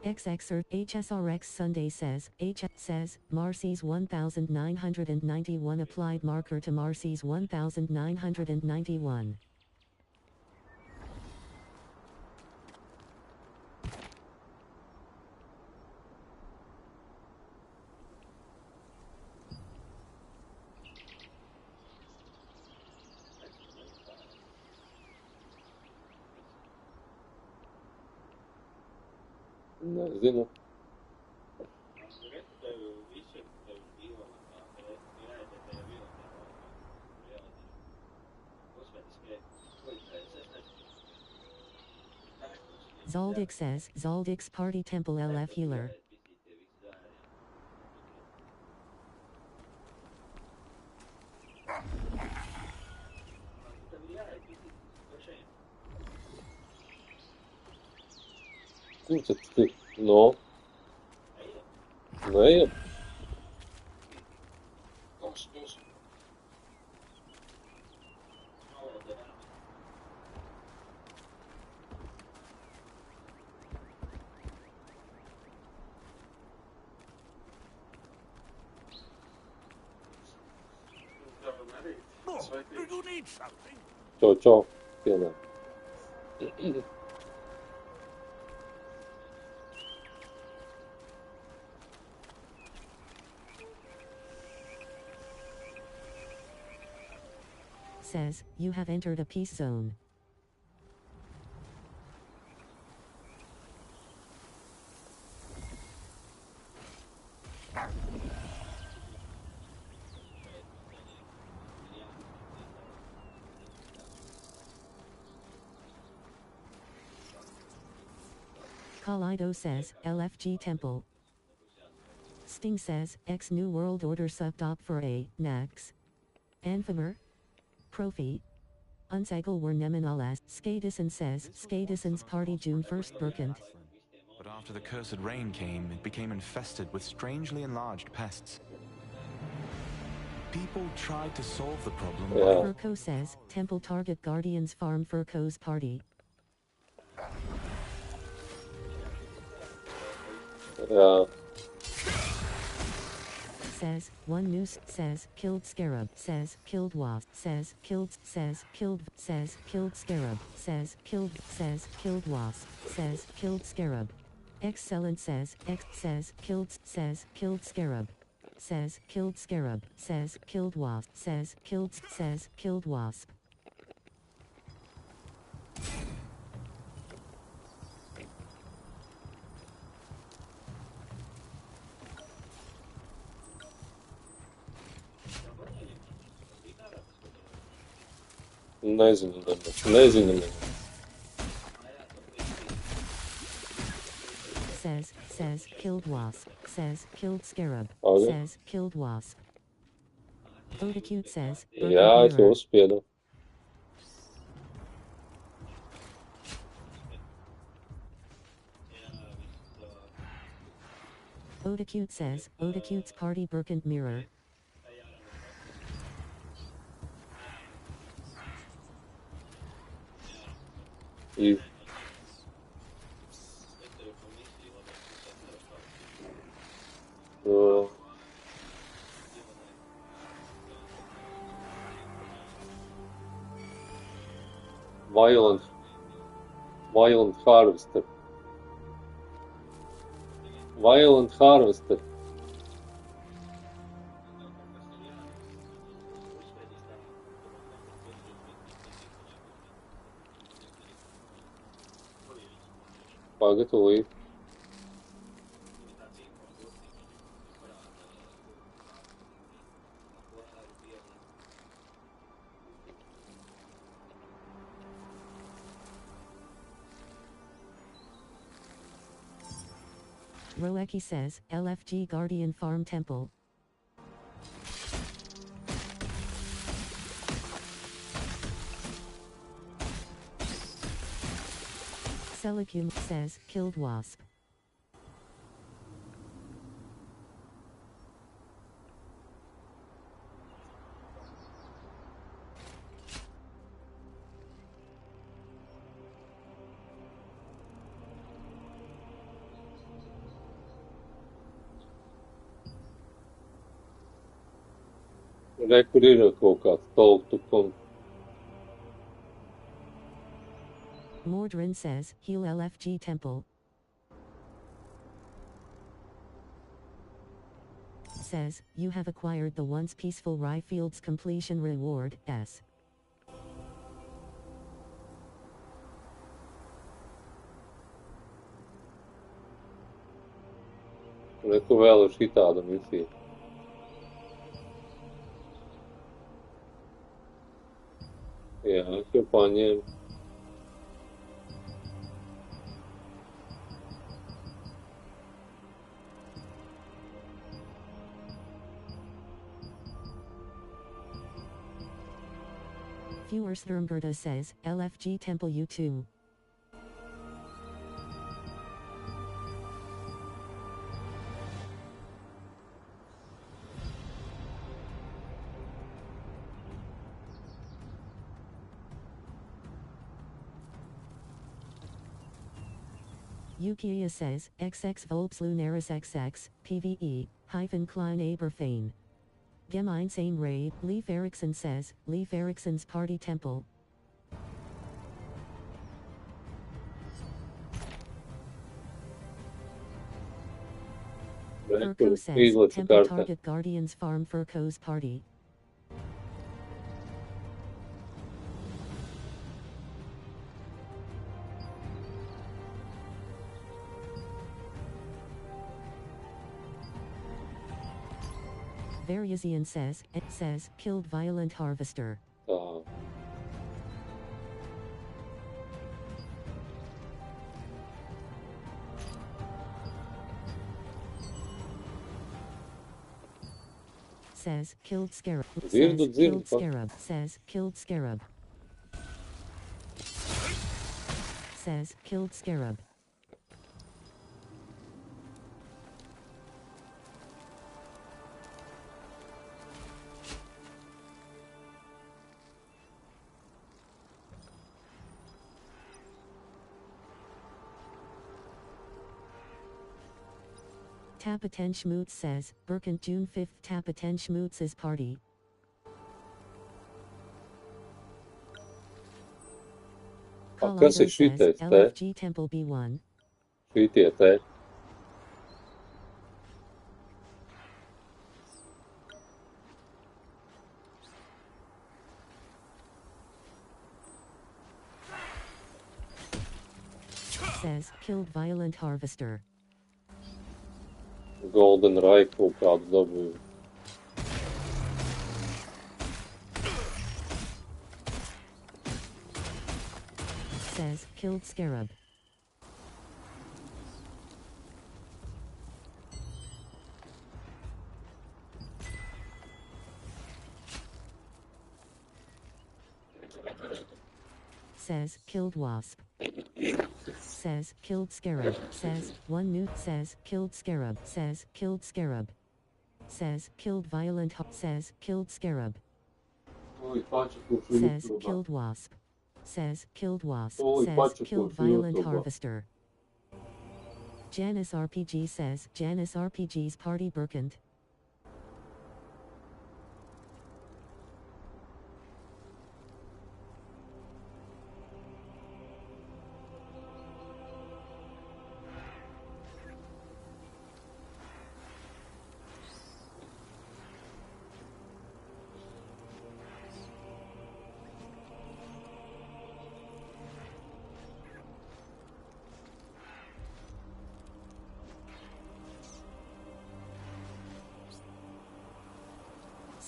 XXR HSRX Sunday says, says, Marcy's 1991 applied marker to Marcy's 1991. Ne znam. Zaldik says, Zaldik's Party Temple LF Healer. Kurczę, ty, no. No i... Do you need something? Ciao, pieno. Says, you have entered a peace zone. Kaleido says, LFG Temple. Sting says, X New World Order subbed op for A, Nax. Anfamer. Profi. Unsagal were Neminalas. Skadison says, Skadison's party June 1st Burkent. But after the cursed rain came, it became infested with strangely enlarged pests. People tried to solve the problem. Yeah. Furco says, Temple target Guardians farm Furco's party. Ja. Says, one noose, says, killed Scarab, says, killed Wasp, says, killed Scarab, says, killed Wasp, says, killed Scarab. Excellent says, killed Scarab, says, killed Scarab, says, killed Wasp, says, killed Wasp. Ne znam. Says, killed Wasp, says, killed Scarab, Ali? says, killed Wasp. Odacute says, Ja ću uspjedo. Odacute says, Odacute's party Burkent Mirror. I... Violent Harvester. Violent Harvester. Pagatavoji. Roeki says, LFG Guardian Farm Temple. Selicum says, killed Wasp. Re, kur ir kaut kāds toltukums. Mordrin says, heal LFG Temple. Says, you have acquired the once peaceful Ryfield's completion reward, S. Re, kur vēl ir šitāda misija. Jā, es jau paņēmu. Feuersterngerda says, LFG Temple U2. Yukiya says, XX Volps Lunaris XX, PVE, hyphen Klein Aberfane. Gemein same raid, Leif Erikson says, Leif Erikson's Party Temple. Re, kur Furco says, izlaica Temple kartē. Target Guardians Farm Furco's Party. Variasian says, it says, killed Violent Harvester. Tā. Says, killed Scarab. Dzirdu, Says, dzirdu, killed pa. Scarab. Says, killed Scarab. Says, killed Scarab. Tapaten Schmutz says, Birkent June 5th Tapaten Schmutz's party. Kas ir Kaleido says, šitais te? LFG Temple B1. Šitie te. Says, killed Violent Harvester. Golden Rai kaut kādu dabūju. Says, killed Scarab. Says, killed Wasp. Says, killed Scarab. Says, one new. Says, killed Scarab. Says, killed Scarab. Says, killed Violent. Says, killed Scarab. Says, killed Wasp. Says, killed Wasp. Says, killed Violent Harvester. Janice RPG says, Janice RPG's Party Birkent.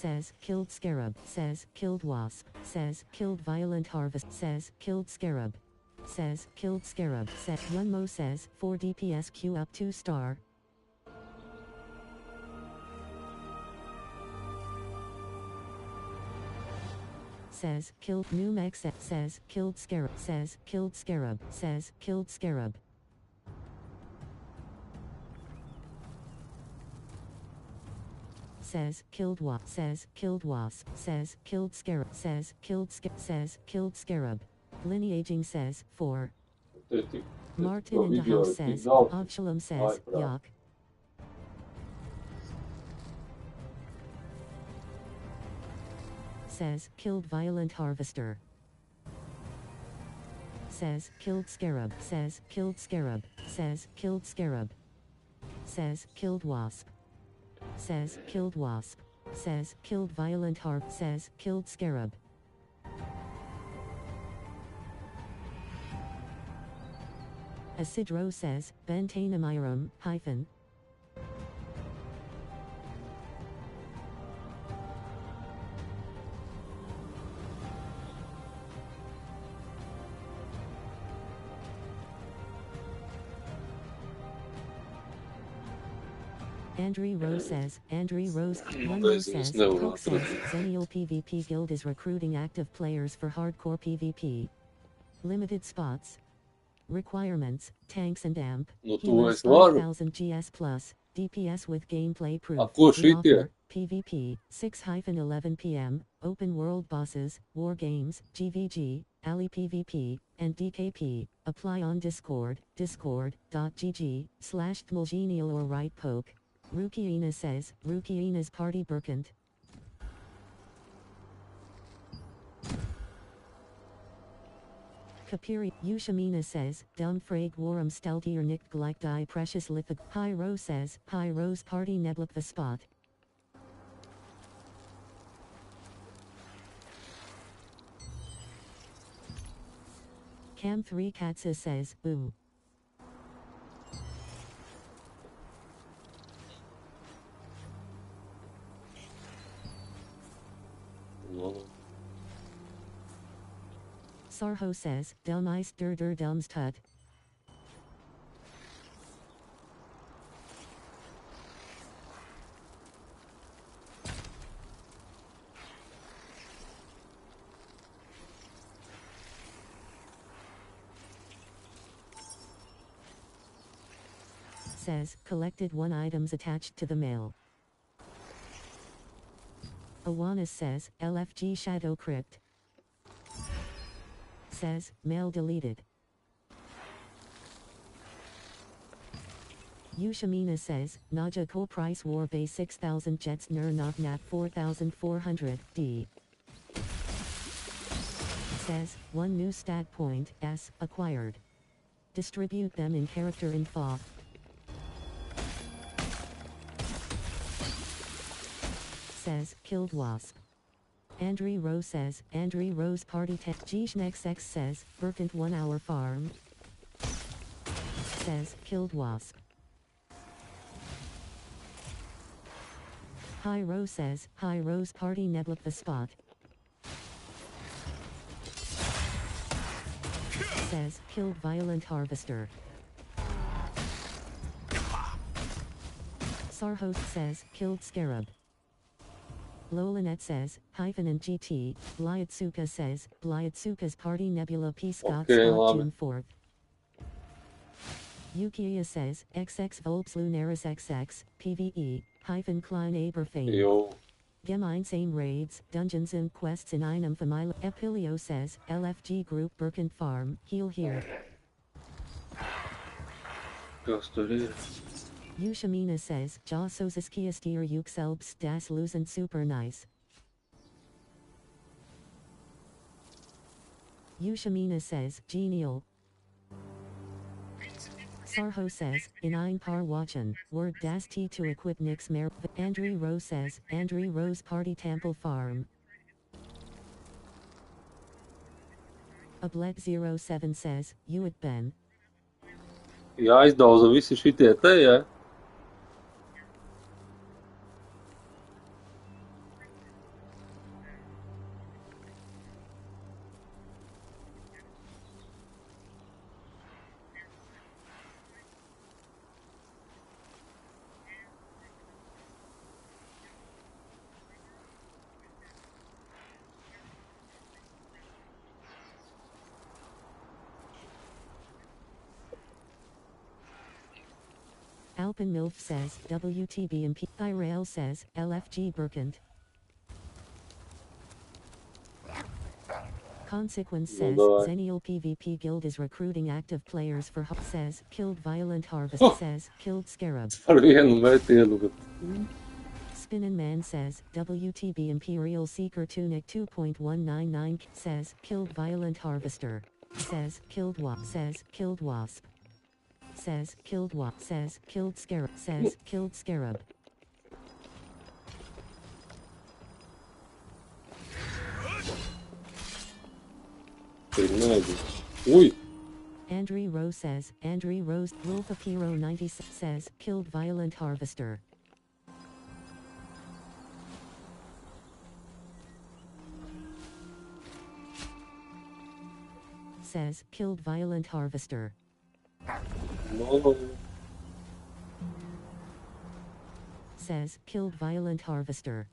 Says, killed Scarab. Says, killed Wasp. Says, killed Violent Harvest. Says, killed Scarab. Says, killed Scarab. Says, Yunmo says, 4 DPS Q up 2 star. Says, killed Numex. Says, killed Scarab. Says, killed Scarab. Says, killed Scarab. Says, killed Wasp. Says, killed Wasp. Says, killed Scarab. Says, killed Says, killed Scarab. Lineaging says, 4. Martin in the house says, Avshalom says, Yak. says, killed Violent Harvester. Says, killed Scarab. Says, killed Scarab. Says, killed Scarab. Says, killed Wasp. Says, killed Wasp. Says, killed Violent Harp. Says, killed Scarab. Isidro says, Bentanamirum, hyphen. Andrew Rose says, Andrew Rose, one Rose says, Cook says, Xennial PvP Guild is recruiting active players for hardcore PvP. Limited spots. Requirements, tanks and amp, No tu healers esi var mı? 5000 GS plus, DPS with gameplay proof. Ako We shit ya. offer PvP, 6-11 PM, open world bosses, war games, GVG, Ali PvP, and DKP. Apply on Discord, discord.gg/Tmulgenial or right poke. Rukiina says, Rukiina's party Berkant. Kapiri, Yushamina says, Dumfrag Warum Steltier nicht gleich die Precious Lithig. Pyro says, Pyro's party Neblik the spot. Cam3 Katsa says, ooh. Sarho says, Delmeis der Delms tut. Says, collected 1 items attached to the mail. Awanas says, LFG Shadow Crypt. Says, mail deleted. Yushamina says, Naja Ko Price War Bay 6000 Jets Ner Not Nat 4400 D. Says, 1 new stat point, S, acquired. Distribute them in character info. Says, killed Wasp. Andrew Rose says, Andrew Rose party tech. Gishnex says, Berkant 1 hour farm. Says, killed Wasp. Hi Rose says, Hi Rose party Neblik the spot. Says, killed Violent Harvester. Sarhost says, killed Scarab. Lolanet says, hyphen and GT, Blyatsuka says, Blyatsuka's party Nebula P. Scott Okay, spot love June 4th. Yukiya says, XX Volps Lunaris XX, PvE, hyphen Klein Aberfane. Yo. Gemein same raids, dungeons and quests in einem Famila. Epilio says, LFG Group Berkant Farm, heal here. Gösterir. Yushamina says, Ja Sosaskiastier Uk Selbst das Lusen super nice. Yushamina says, genial. Sarho says, in ein paar Wachen, word das T to equip nix mehr. Andrew Rose says, Andrew Rose party Temple Farm. Ablet 07 says, you it Ben. Jāizdauza visi šitie te, ja? Alpenmilf says, WTB and P. Thyrael says, LFG Berkant. Consequence says, Bye-bye. Xennial PvP Guild is recruiting active players for says, killed Violent Harvest Oh. says, killed Scarab. Ar vienu metienu, bet... Spinnin' Man says, WTB Imperial Seeker Tunic 2.199 says, killed Violent Harvester. Says, killed Wasp. Says, killed Wasp. Says, killed Wasp. Says, killed Scarab. Says, killed Scarab. Bilmem. Uy. Andrew Rose says, Andrew Rose, Wolf of Hero 90 says, killed Violent Harvester. Says, killed Violent Harvester. No. Says, killed Violent Harvester.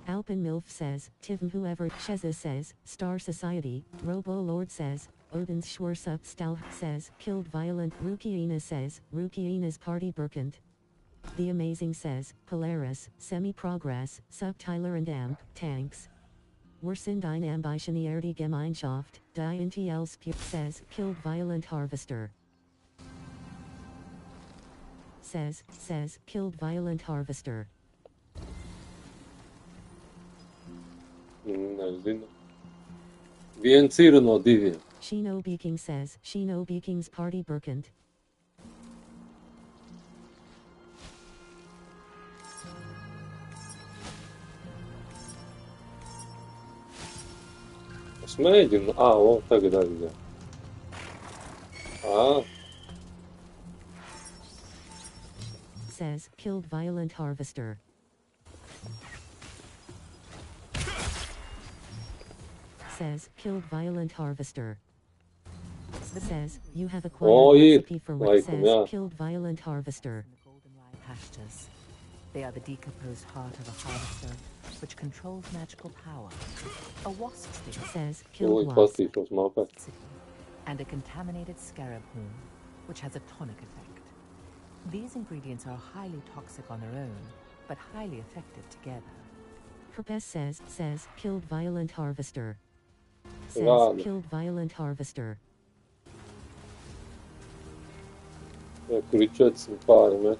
Alpin Milf says, Tivm whoever, Sheza says, Star Society, Robo Lord says, Odin's Schwarsup Stal says, killed Violent, Rukiina says, Rukiina's Party Burkant. The Amazing says, Polaris, Semi-Progress, Subtiler and Amp, Tanks. Wersindine Ambitionierty Gemeinschaft, Die NTL says, killed Violent Harvester. Says, killed Violent Harvester. Viencirno divje. Shinobi King says, Shinobi King's Party Burkant. Смейдин. Вот тогда где. Says, killed Violent Harvester. Says, killed Violent Harvester. Says, you have acquired recipe for what says, killed Violent Harvester. The golden-rye pastures. They are the decomposed heart of a harvester, which controls magical power. A wasp sting Says, Ой, killed wasp. послышалось мапа. and a contaminated scarab horn, which has a tonic effect. These ingredients are highly toxic on their own, but highly effective together. Herpes says, killed Violent Harvester. Says, Ладно. killed Violent Harvester. Кричать парами.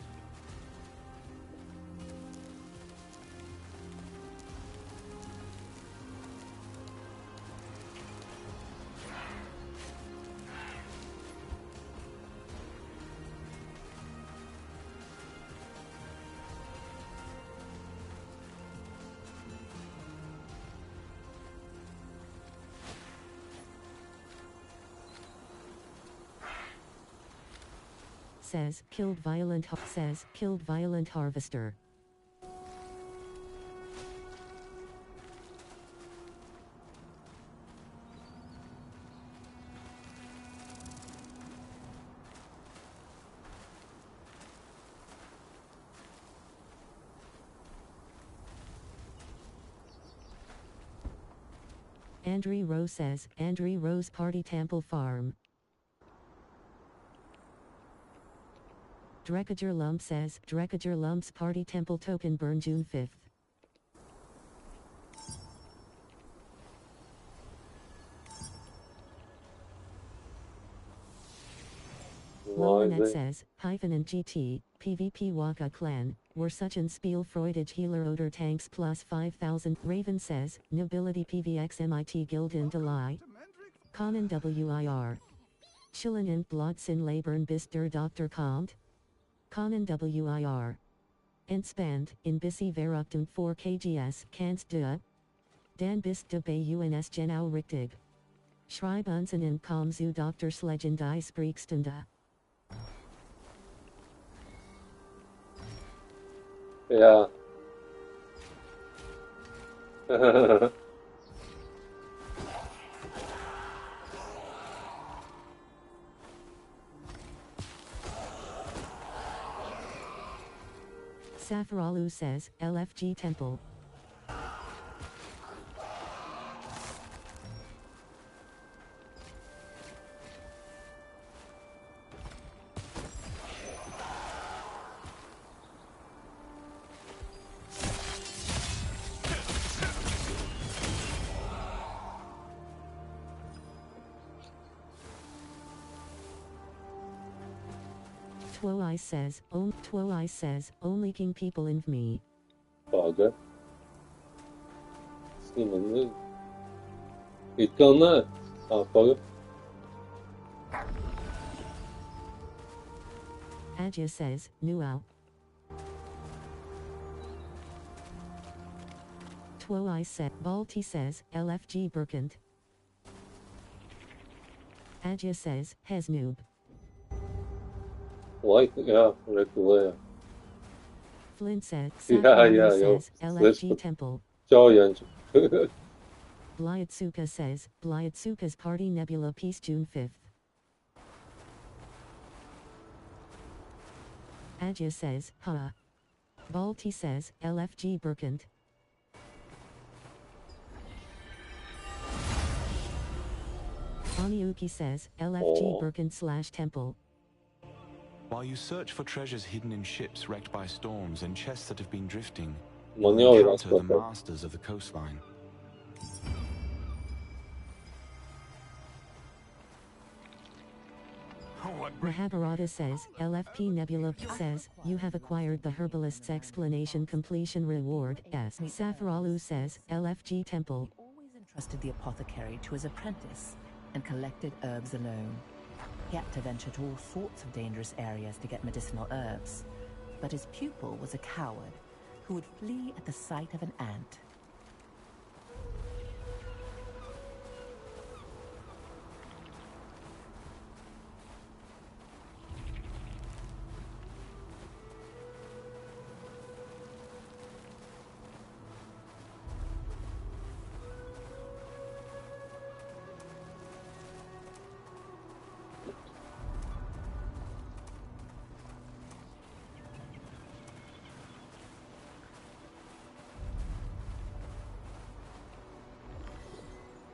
Says, killed Violent Harvester. Andrew Rose says, Andrew Rose Party Temple Farm. Drekager Lump says, Drekager Lump's Party Temple Token burn June 5th. Lolanet says, Hyphen and GT, PvP Waka Clan, were such an Spiel Freudig Healer Oder Tanks plus 5000. Raven says, Nobility PVX MIT Gilden Delay. Conan WIR. Schillen und Blotzen Labern bis der Dr. kommt. Conan WIR. Entspanned, in Bissi Verachtung 4 KGS, kannst du? Dan bist du bei UNS genau richtig. Schreib uns in komm zu Dr. Slegend die Spreekstunde. Ja. Safaralu says, LFG Temple. Twoi says, only king people in me. Paga. Snimmende. Yıkanlar. Paga. Adja says, nuau. Twoi said, Balti says, LFG Burkant. Adja says, Hes noob. Like, ja, regulär. Flint said, Ja, Sakuragi ja, says, ja. LFG Temple. Ciao, Jantje. Blyatsuka says, Blyatsuka's Party Nebula Peace June 5th. Adja says, ha. Balti says, LFG Burkant. Aniuki says, LFG Oh. Burkant / Temple. While you search for treasures hidden in ships wrecked by storms and chests that have been drifting, Man you gör ju encounter the raskat. masters of the coastline. Mahabharata says, LFP Nebula says, you have acquired the Herbalist's Explanation Completion Reward, S. Safaralu says, LFG Temple. Always entrusted the apothecary to his apprentice and collected herbs alone. He had to venture to all sorts of dangerous areas to get medicinal herbs, but his pupil was a coward who would flee at the sight of an ant.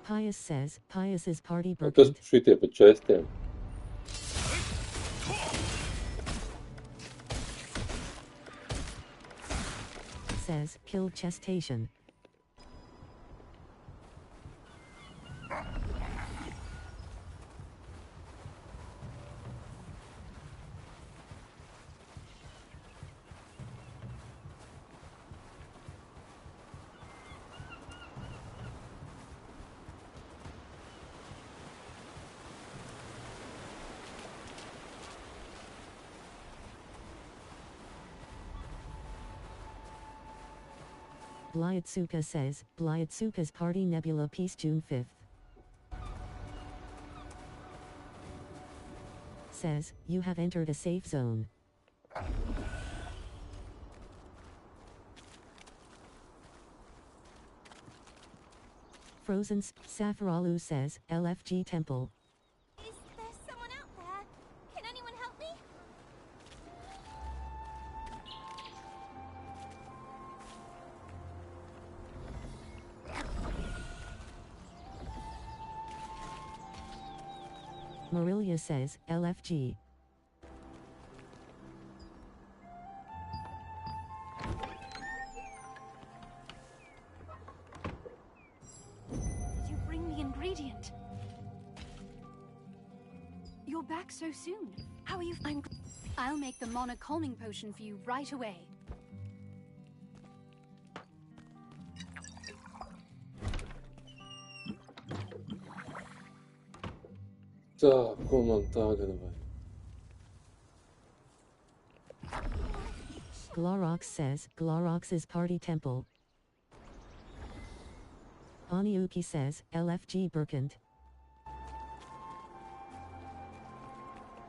Pius says, Pius's Party Kas Burkant. šitie pa čestiem? Says, killed Chestation. Blyatsuka says, Blyatsuka's Party Nebula Peace June 5th. Says, you have entered a safe zone. Frozen Safaralu says, LFG Temple. Is there someone out there? Can anyone help me? Marilia says, LFG. Did you bring the ingredient? You're back so soon. How are you? I'll make the Mona calming potion for you right away. Так, коментар давай. Glorox says, Glorox's Party Temple. Aniuki says, LFG Burkant.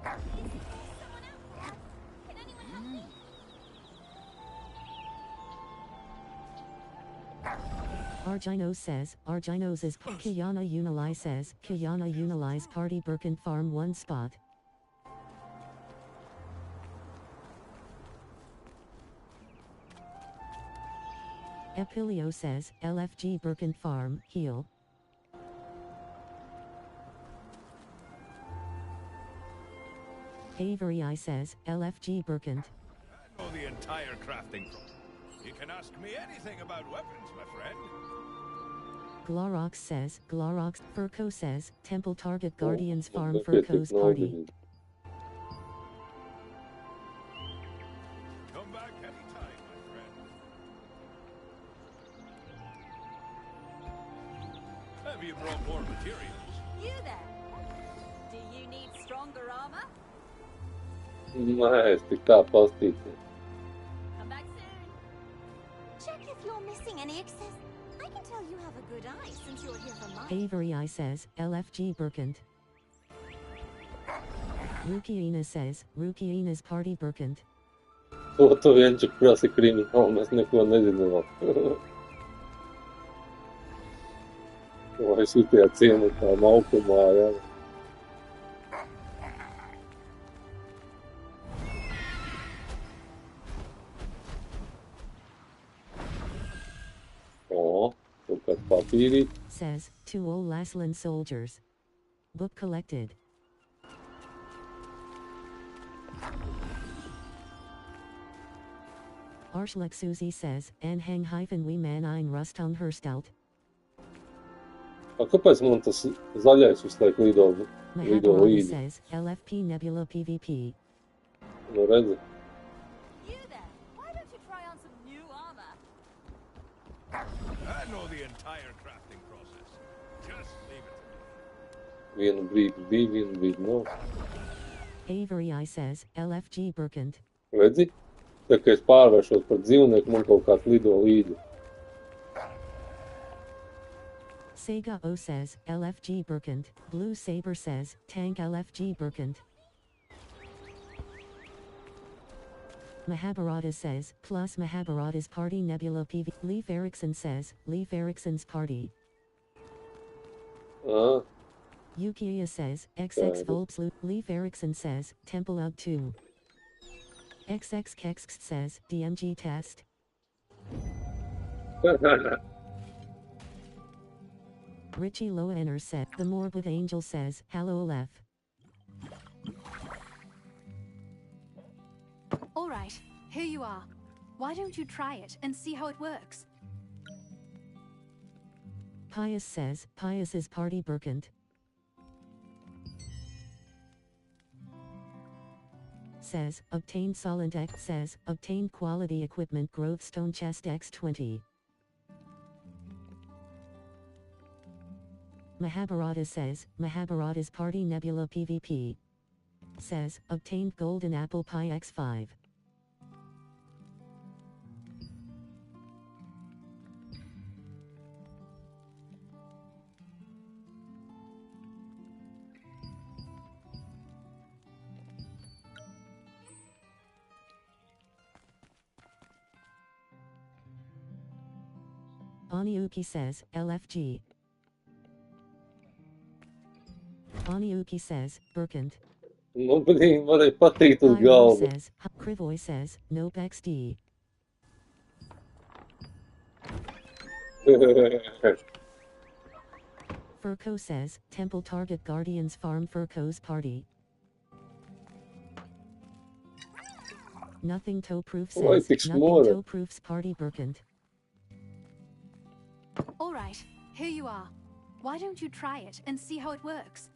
Someone out there? Can anyone help me? Argino says, Argino's is Kayana Unilai says, Kayana Unilai's Party Burkant Farm 1 spot. Epilio says, LFG Burkant Farm, heal. Avery I says, LFG Burkant. Know the entire crafting. You can ask me anything about weapons, my friend. Glorox says, Glorox. Furco says, Temple Target Oh, Guardians Farm Какая Furco's Party. технология. Maybe you brought more materials. You there? Do you need stronger armor? Ne, tik tā pastīties. Come back soon. Check if you're missing any excess. I can tell you have a good eye since you're here for mine. Avery I says, LFG Burkent. Rukiina says, Rukiina's party Burkent. To viens prasa kriminālu, mēs neko nezinām. Vai šitajā ciematā laukumā, jā. O, kaut kāds papīrīt. Says, 2 old Laslan soldiers. Book collected. Arshlik Susie says, Anhang we man ein Rustung Herstout. A kāpēc man tas zaļais visu laiku lido Mahabharata līdzi? says, LFP Nebula PvP. Nu redzi? You there? Why don't you try on some new armor? I know the entire crafting process. Just leave it to me. Vienu brīdi bija, vienu brīdi nav. Avery I says, LFG Burkent. Redzi? Tā kā es pārvēršos par dzīvnieku, man kaut kāds lido līdzi. Sega O says, LFG Burkent. Blue Saber says, Tank LFG Burkent. Mahabharata says, plus Mahabharata's party Nebula PV. Leif Erikson says, Leif Erikson's party. Ā, Yukiya says, XX Volpslu. Leif Erikson says, Temple of 2. XX Kex says, DMG test. Richie Loener said, The Morbid Angel says, Hello Aleph. Alright, here you are. Why don't you try it and see how it works? Pius says, Pius's party Burkent. Says, obtained Solent X says, obtained quality equipment growth stone chest X20. Mahabharata says, Mahabharata's party Nebula PvP. Says, obtained golden apple pie X5. Aniuki says, LFG. Aniuki says, Burkent. Nu, blīn, varēja patīt uz Pyro galvu. says, Krivoy says, Nope XD. Furco says, Temple Target Guardians Farm Furco's party. Nothing Toe Proof Why says, fix Nothing more? Toe Proof's party Burkent. Alright, here you are. Why don't you try it and see how it works?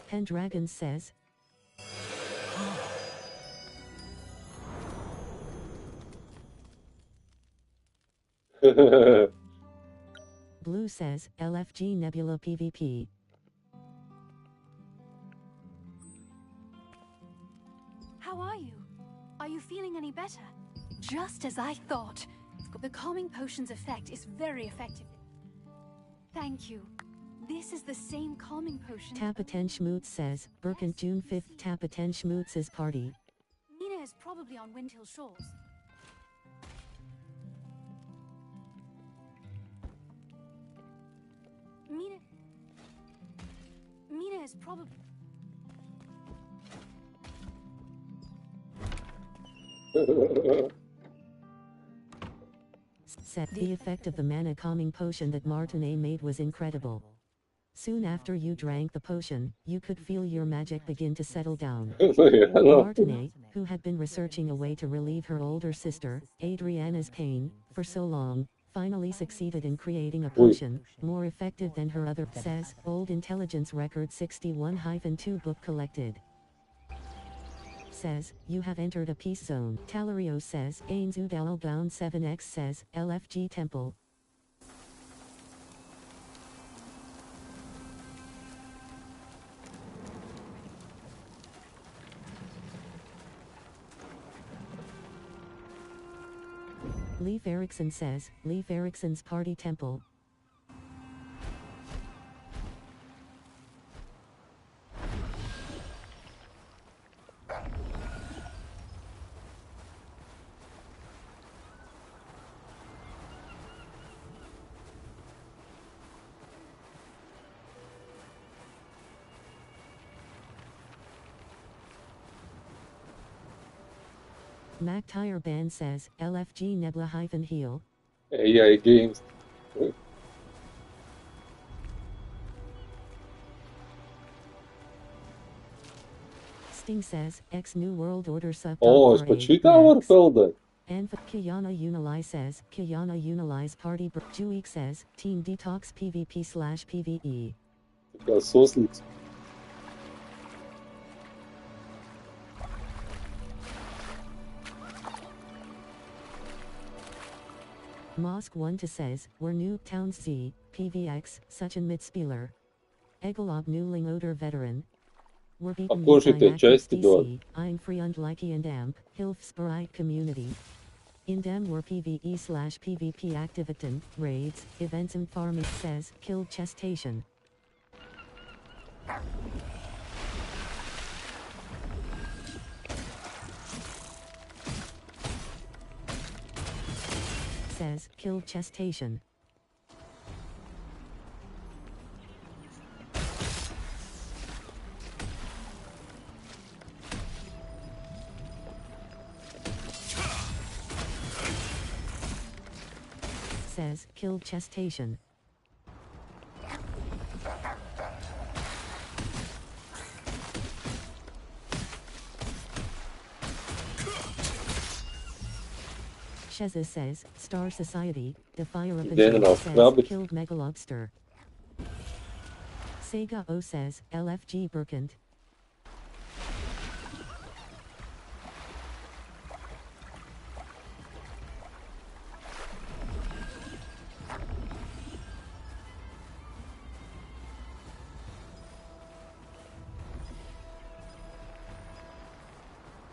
Pendragon says, Blue says, LFG Nebula PvP. How are you? Are you feeling any better? Just as I thought. The calming potion's effect is very effective. Thank you. This is the same calming potion. Tapaten Schmutz says, Burkent June 5th Tapaten Schmutz's party. Mina is probably on Windhill Shores. Mina is probably... Said the effect of the mana calming potion that Martinet made was incredible. Soon after you drank the potion, you could feel your magic begin to settle down. Martinet, who had been researching a way to relieve her older sister, Adriana's pain, for so long, finally succeeded in creating a potion, more effective than her other, says, Old Intelligence Record 61-2 book collected. says, you have entered a peace zone. Talario says, Ainzu Dalbound 7X says, LFG Temple. Leif Erikson says, Leif Erikson's Party Temple. Mac Tire Band says, LFG Nebula-Heal. AI Games. Sting says, X New World Order sub. O, jesi počitao Warfelda? And Kiana Unili says, Kiana Unili's Party. Juik says, Team Detox PvP/PvE. Kao soslicu. Mosk 1 to says, we're new Towns Z, PVX, such an Mitspieler. Egalob Newling Oder Veteran. We're beaten Pokušajte česti dod. I'm free und likey and amp, Hilfsbereit community. In dem were PvE/PvP activiten, raids, events and farming says, killed chestation. Says, killed chestation. Says, killed chestation. Sheza says, Star Society, Defier of Den says, Rabbit. killed Megalobster. Sega O says, LFG Burkent.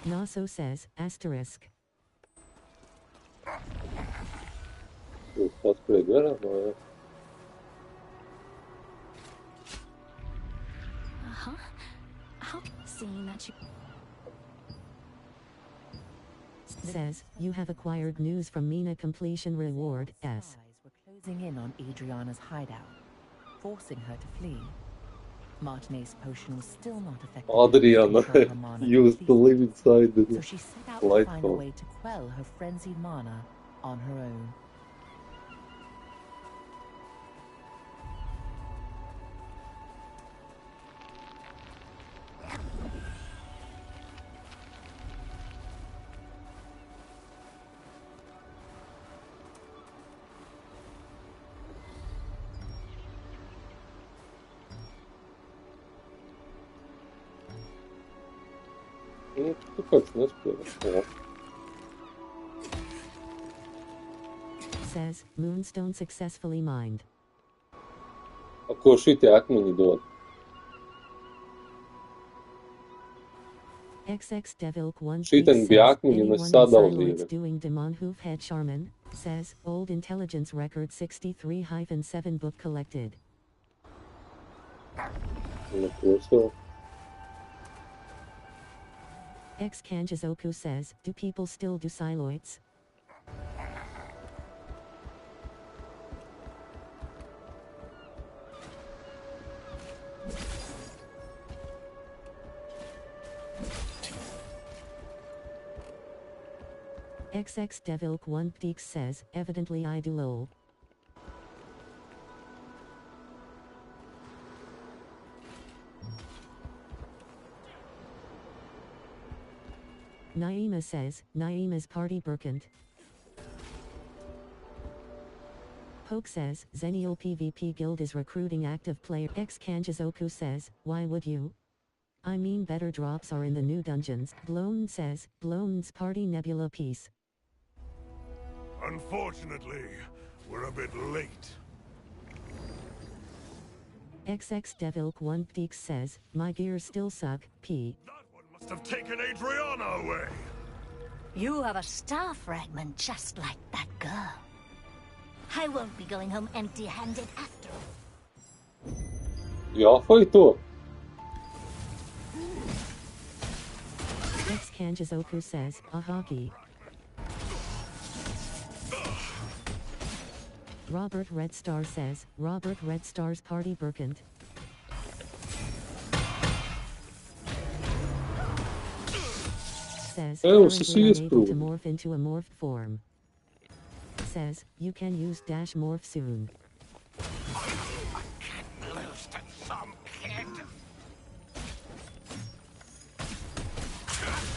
Naso says, asterisk. That's pretty good. Uh-huh. How seeing that you... Says, you have acquired news from Mina completion reward, S. Spies were closing in on Adriana's hideout, forcing her to flee. Martinez's potion was still not effective. Adriana to control her mana used to completely, live inside so the she set out to light find a bulb. way to quell her frenzied mana on her own. Как не успела. Says, Moonstone successfully mined. Ako šiti akmeni dod. XX Devilk 1 Šitan bi akmeni na sada uzive. doing Demon Hoof Head Charmin, says, Old Intelligence Record 63-7 book collected. Na posao. X Kanjizoku says, do people still do siloids? XX Devilk 1 Deeks says, evidently I do lol. Naima says, Naima's party Burkent. Poke says, Zenial PvP Guild is recruiting active player. X Kanjizoku says, why would you? I mean better drops are in the new dungeons, Blown says, Blown's Party Nebula piece. Unfortunately, we're a bit late. XX Devilk 1 Peaks says, my gears still suck, P. That one must have taken Adriana away. You have a star fragment just like that girl. I won't be going home empty-handed after all. Ja, foi to. X Kanjizoku says, a hockey. Robert Red Star says, Robert Red Star's Party Burkent. Says, Oh, currently Cecilia's unable to cool. morph into a morphed form. Says, you can use dash morph soon. Lose to some kid.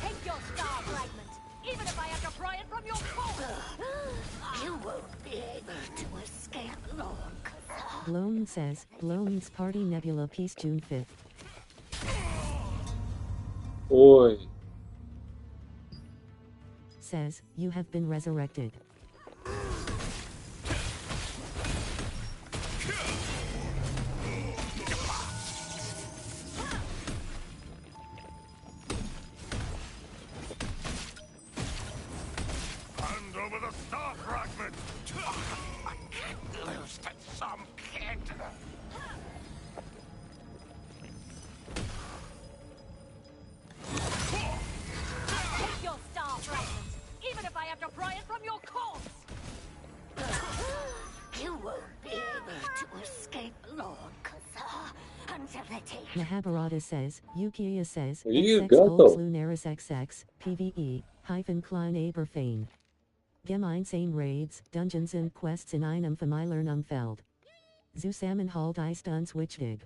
Take your star fragment, even if I have to pry it from your core. You won't be able to escape long. Blown says, Blown's Party Nebula piece June 5th. Oi. Says, you have been resurrected. Hand over the star fragment. I can't lose to some kid. Take your star fragment, even if I have to pry it from your corpse. You won't be able to escape long, until they take Mahabharata says, Yukiya says, You XX got Golds them. Lunaris XX, PvE, hyphen Klein Aberfane. Gemeinsame Raids, Dungeons and Quests in einem Familiernumfeld. Zusammenhalt ist uns wichtig.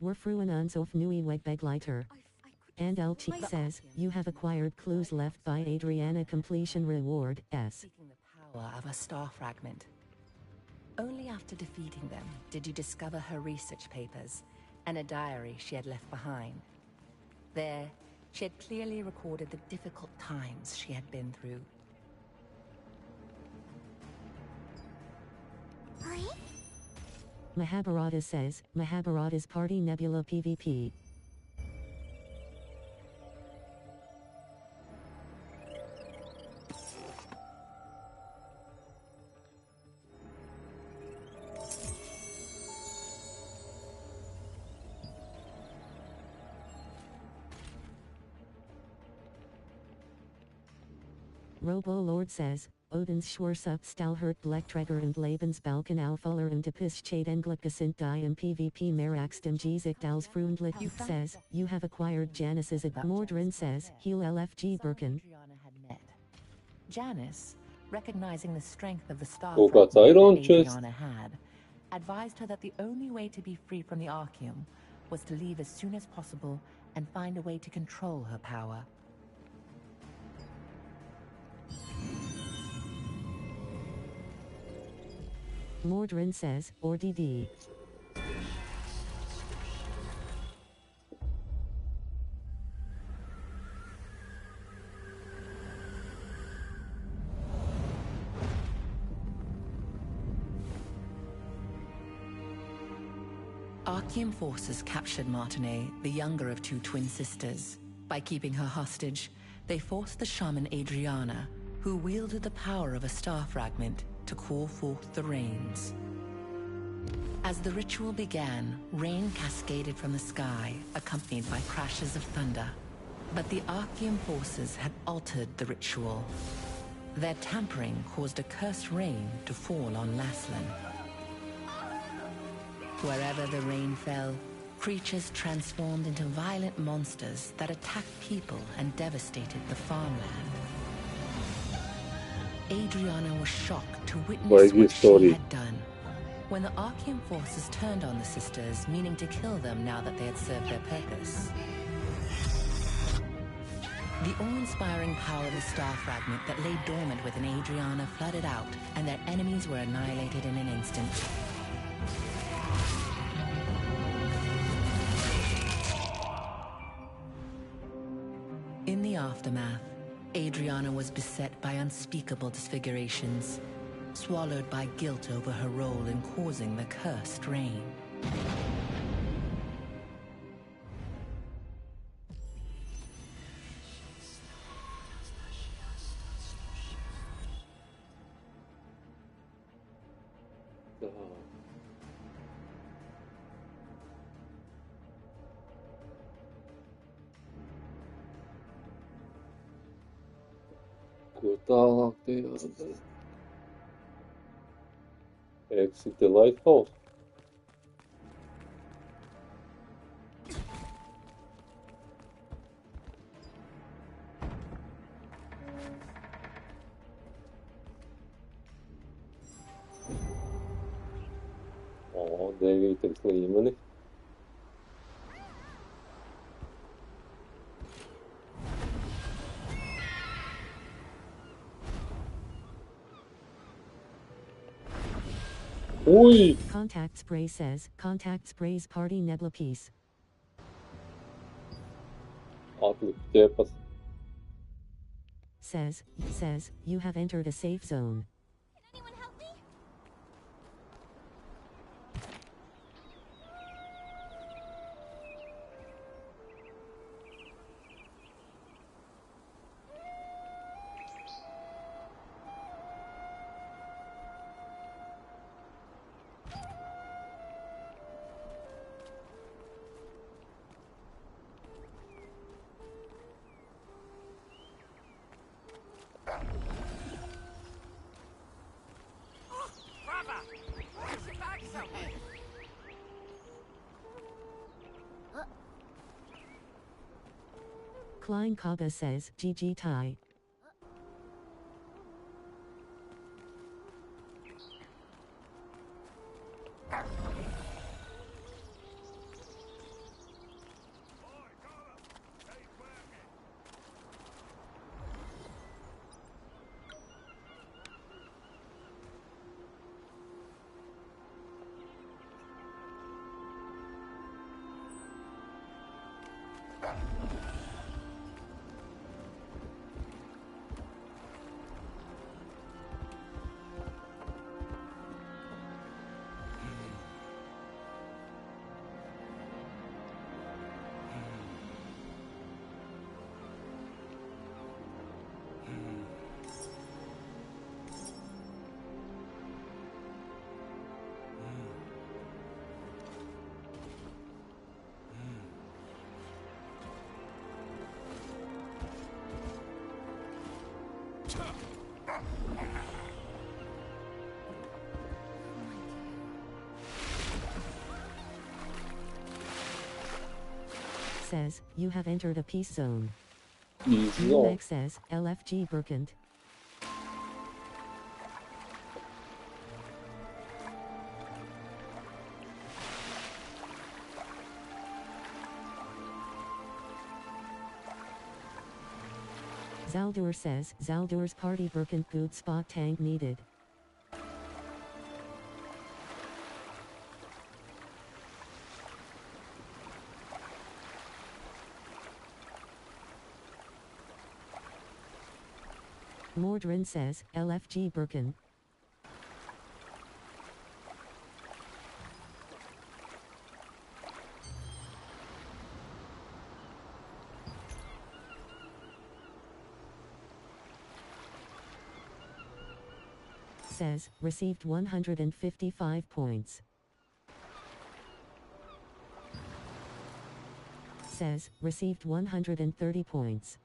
Wir freuen uns auf neue Wegbegleiter. And LT says, you have acquired clues left by Adriana completion reward, S. Seeking the power of a star fragment. Only after defeating them did you discover her research papers and a diary she had left behind. There, she had clearly recorded the difficult times she had been through. Mahabharata says, Mahabharata's Party Nebula PvP. Robo Lord says, Odin's Schwarzup Stalhert Blechtrager and Lebensbalken Auffaller und Epischade Englica sind die im PvP Meraxtem Gesicht als Freundlich says, you have acquired Janice's Mordrin says, Heal LFG Birken. Adriana had met. Janice, recognizing the strength of the star Oh, got fragment iron that chest. Adriana had, advised her that the only way to be free from the Archeum was to leave as soon as possible and find a way to control her power. Mordrin says, or DD. Archeum forces captured Martinet, the younger of two twin sisters. By keeping her hostage, they forced the shaman Adriana, who wielded the power of a star fragment, to call forth the rains. As the ritual began, rain cascaded from the sky, accompanied by crashes of thunder. But the Archeum forces had altered the ritual. Their tampering caused a cursed rain to fall on Laslan. Wherever the rain fell, creatures transformed into violent monsters that attacked people and devastated the farmland. Adriana was shocked to witness Why is what this story? she had done. When the Archeum forces turned on the sisters, meaning to kill them now that they had served their purpose. The awe-inspiring power of the star fragment that lay dormant within Adriana flooded out, and their enemies were annihilated in an instant. aftermath, Adriana was beset by unspeakable disfigurations, swallowed by guilt over her role in causing the cursed rain. Kur tālāk te jādara? Exit the lighthouse. O, 9. līmeni. Ui! Contact Spray says, Contact Spray's party Nebula piece. Atliku ķepas. Says, you have entered a safe zone. Can anyone help me? Klein Kaga says, GG tie. Says, you have entered a peace zone. Easy zone. Max says, LFG Burkent. Zaldur says, Zaldur's party Burkent good spot tank needed. Mordrin says, LFG Birkin. Says, received 155 points. Says, received 130 points.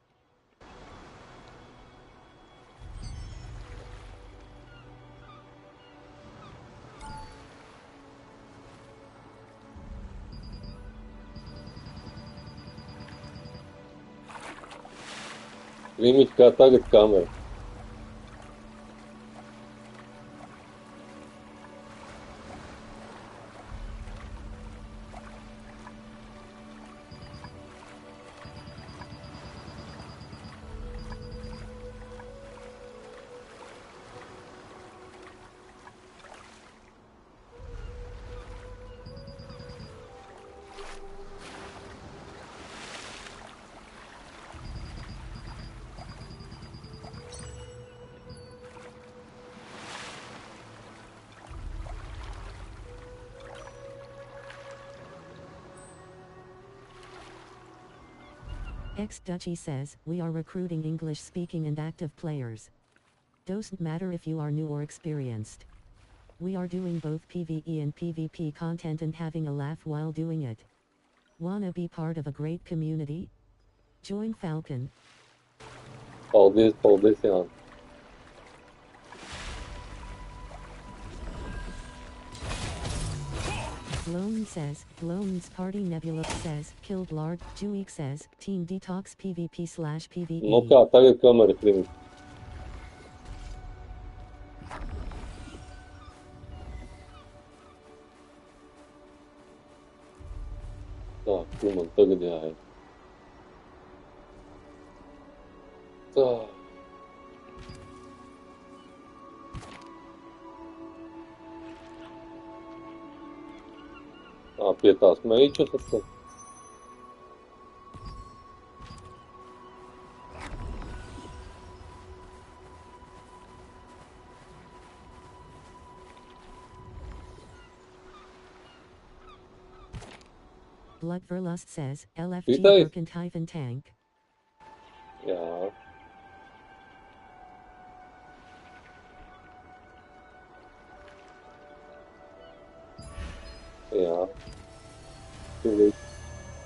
Limit kā tagad kamera. X-Duchy says, we are recruiting English-speaking and active players. Doesn't matter if you are new or experienced. We are doing both PvE and PvP content and having a laugh while doing it. Wanna be part of a great community? Join Falcon. Paldies, Jāni. Lone says, Lone's Party Nebula says, killed Lard. Juik says, Team Detox PvP/PvE. Nu kā, tagad kamera primit. Tā, kur man tagad jāiet? Tā. Pie tās meičas atkal. Bloodverlust says, LFG Vitai. Berkent tank. Jā. Jā.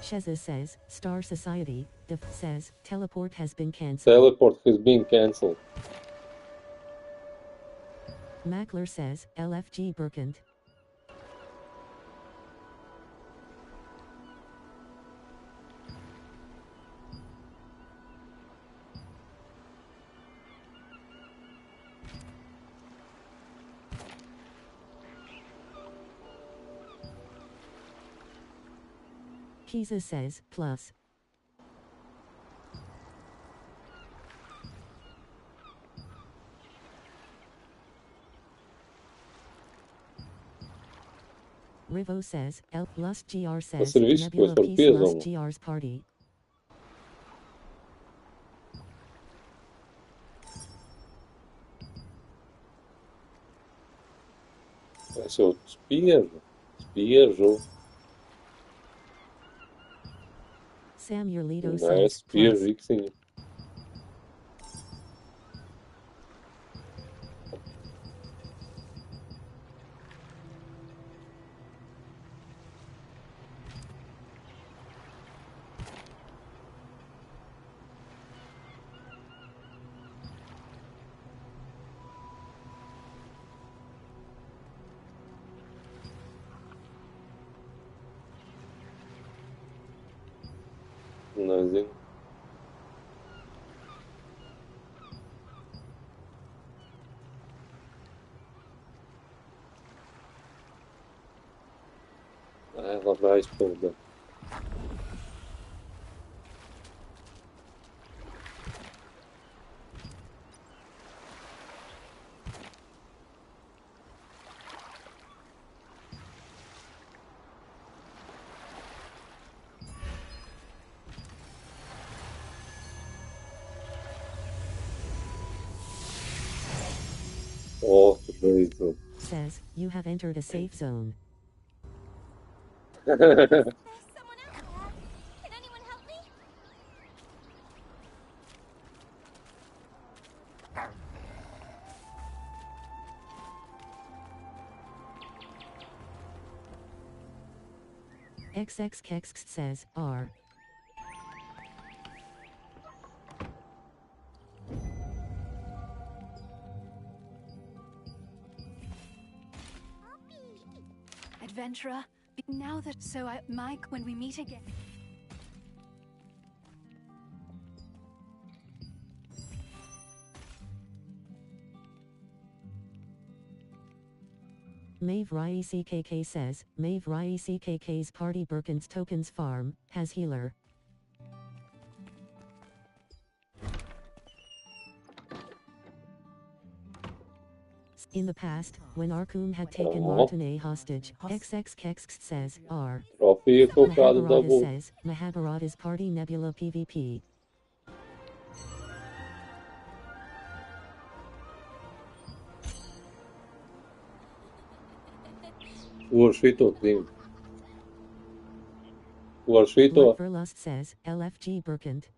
Sheza says, Star Society. Def says, teleport has been cancelled. Teleport has been cancelled. Mackler says, LFG Berkent. Kiza says, plus. Rivo says, Lust GR says, Tas ir viss, ko es Nebula varu Peace Lust piezvanīt. GR's party. Es jau spiežu. Sam Yerlito Nē, says, es spiežu plus. iksiņu. Nezinu. Nē, labi aizpilda. O, tu beidzot. Says, you have entered a safe zone. There's someone out there. Can anyone help me? XX Kex says, R. Adventurer, now that Mike, when we meet again. Maeve Rai CKK says, Maeve Rai CKK's party Birkin's tokens farm, has healer. In the past, when Arkoon had taken Martine hostage, XX Kex says, R. Trofija kaut kāda Mahabharata dabūt. says, Mahabharata's party Nebula PvP. Ko ar šito trim? Ko ar šito? Bloodverlust says, LFG Berkant.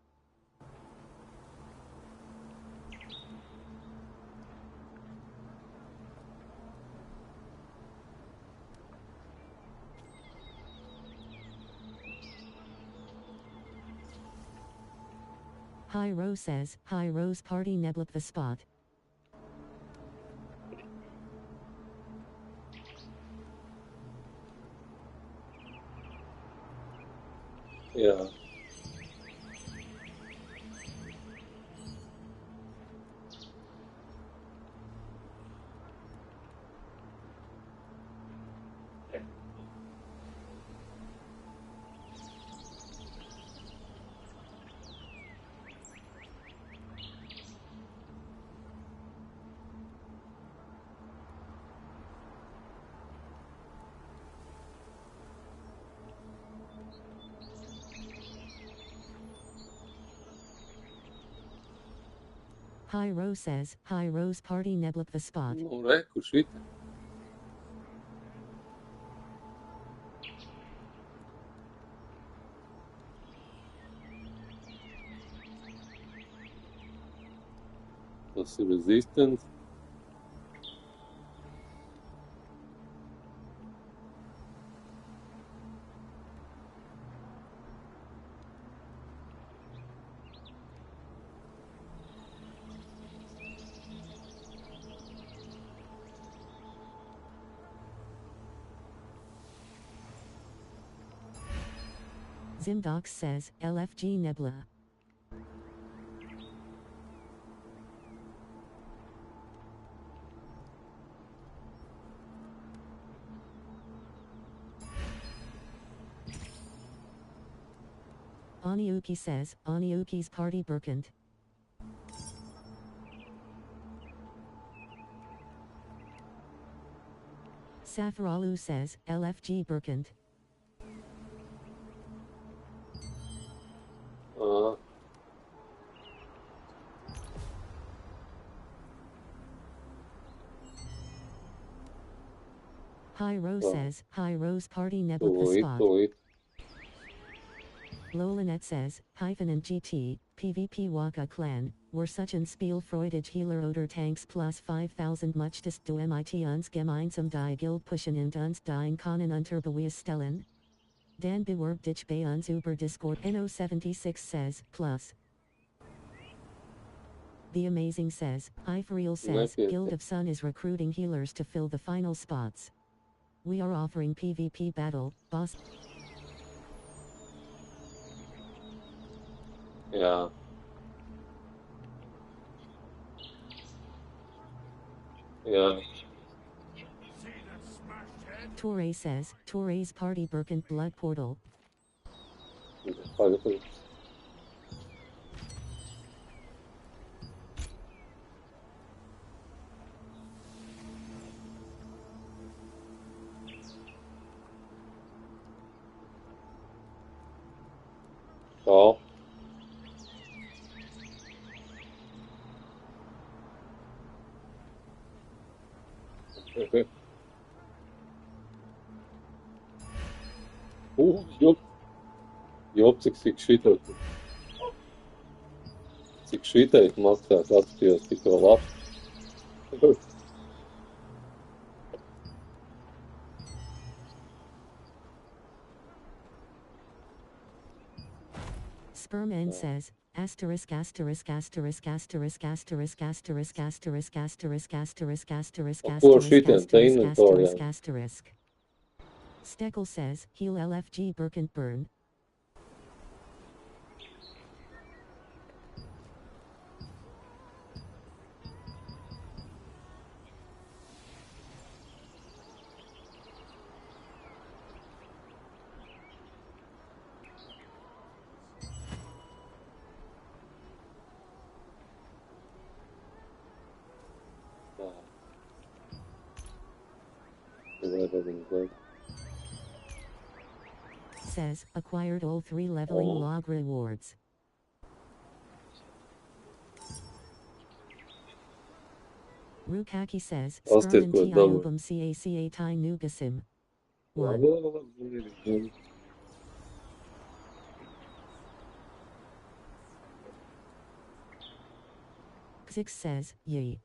High Rose says, High Rose party nebluk the spot. Yeah. High Rose says, High Rose party nebluk the spot. Nu, re, kur šita? Tas ir resistance. Zimdox says, LFG Nebula. Aniuki says, Aniuki's party Burkant. Safaralu says, LFG Burkant. High Rose says, High Rose party nebluk the spot. Tūlīt. Lolanet says, Hyphen and GT, PvP Waka clan, were such ein Spielfreudig Healer oder Tanks plus 5000 möchtest du mit uns gemeinsam die Guild pushen und uns dein Können unter Beweis stellen? Dan bewirb dich bei uns über Discord. NO76 says, plus. The Amazing says, Ifreal says, Guild of Sun is recruiting healers to fill the final spots. We are offering PvP battle, boss. Jā. Jā. Torre says, Torre's party Burkant blood portal. Pagaid. Tā. Okay. Jop, cik šitai. Cik šitai maksās atskatījos tikko labs. Sperman says, asterisk asterisk asterisk asterisk asterisk asterisk asterisk asterisk asterisk asterisk asterisk asterisk. Steckel says, heal LFG Burkant burn. Says, acquired all 3 leveling log rewards. Rukaki says, Sperman ti album caca ti nugasim. 1. Xix says, ye.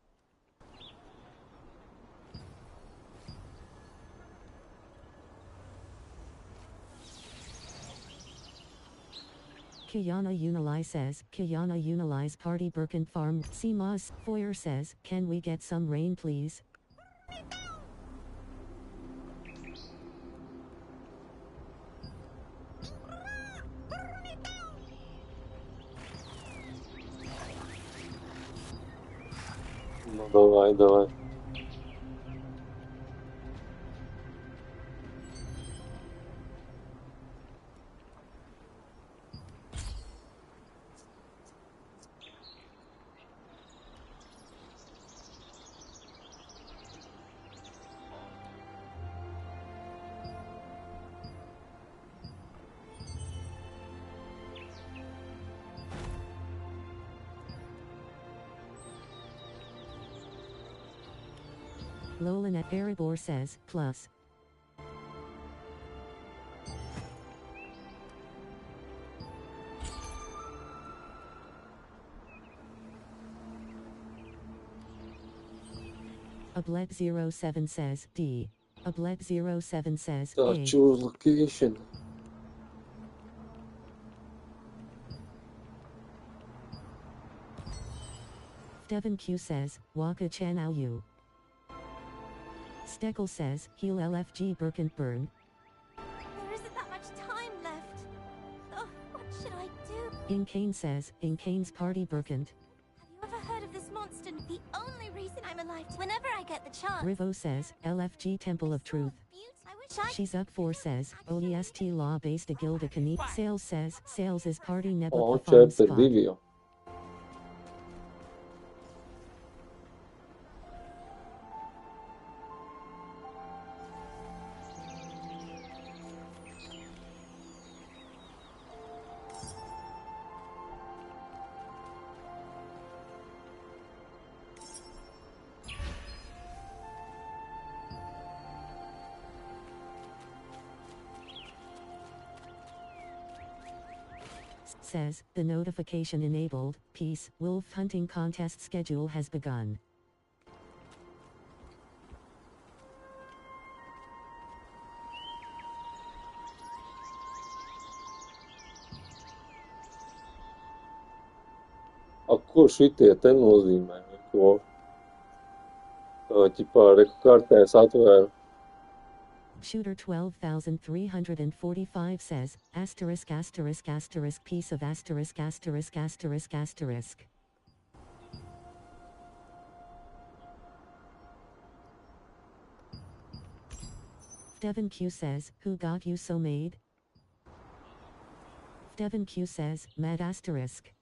Kiana Unili says, Kiana Unili's party Birkin Farm. Seamoz Foyer says, can we get some rain please? No давай, давай. Lolan at Erebor says, plus. Abled07 says, D. Abled07 says, A. Choose location. Devon Q says, Waka Chan Ao Yu. Steckel says, heal LFG Birkenburn. There isn't that much time left. Oh, what should I do? Inkane says, Inkane's party Birkent. Have you ever heard of this monster? The only reason I'm alive. Whenever I get the chance. Rivo says, LFG Temple of Truth. I wish I. She's up 4 says, OEST law based a Gilda Kani. Sales says, Sales is party Ho Nebula c'è farm per spot. Divio. Says, the notification enabled, peace, wolf hunting contest schedule has begun. Ko šitie te nozīmē? Ko? Ķipā, reku kartē es atvēru. Shooter 12,345 says, asterisk asterisk asterisk piece of asterisk asterisk asterisk asterisk. Devon Q says, who got you so made? Devon Q says, mad asterisk.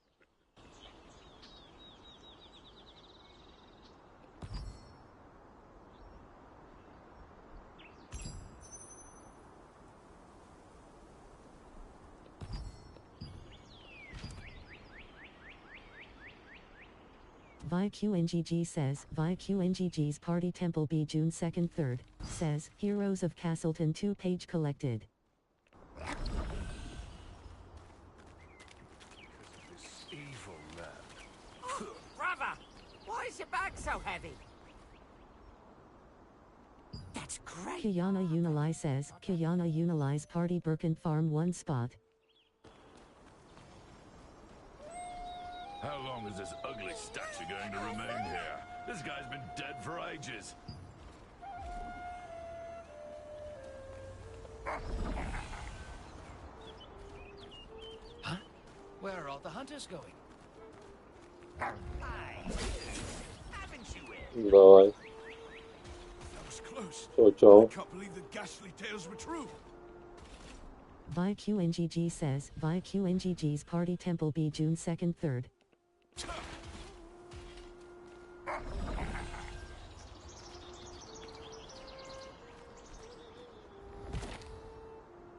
ViQNGG says, ViQNGG's Party Temple B June 2nd 3rd, says, Heroes of Castleton 2 page collected. This evil man. Oh, brother! Why is your bag so heavy? That's great! Kiana Unili says, Kiana Unili's Party Birkin Farm 1 spot. How long is this ugly statue going to remain here? This guy's been dead for ages. Huh? Where are all the hunters going? Haven't you it? Давай. That was close. Čau, I čau. can't believe the ghastly tales were true. ViQNGG says, ViQNGG's Party Temple B June 2nd 3rd.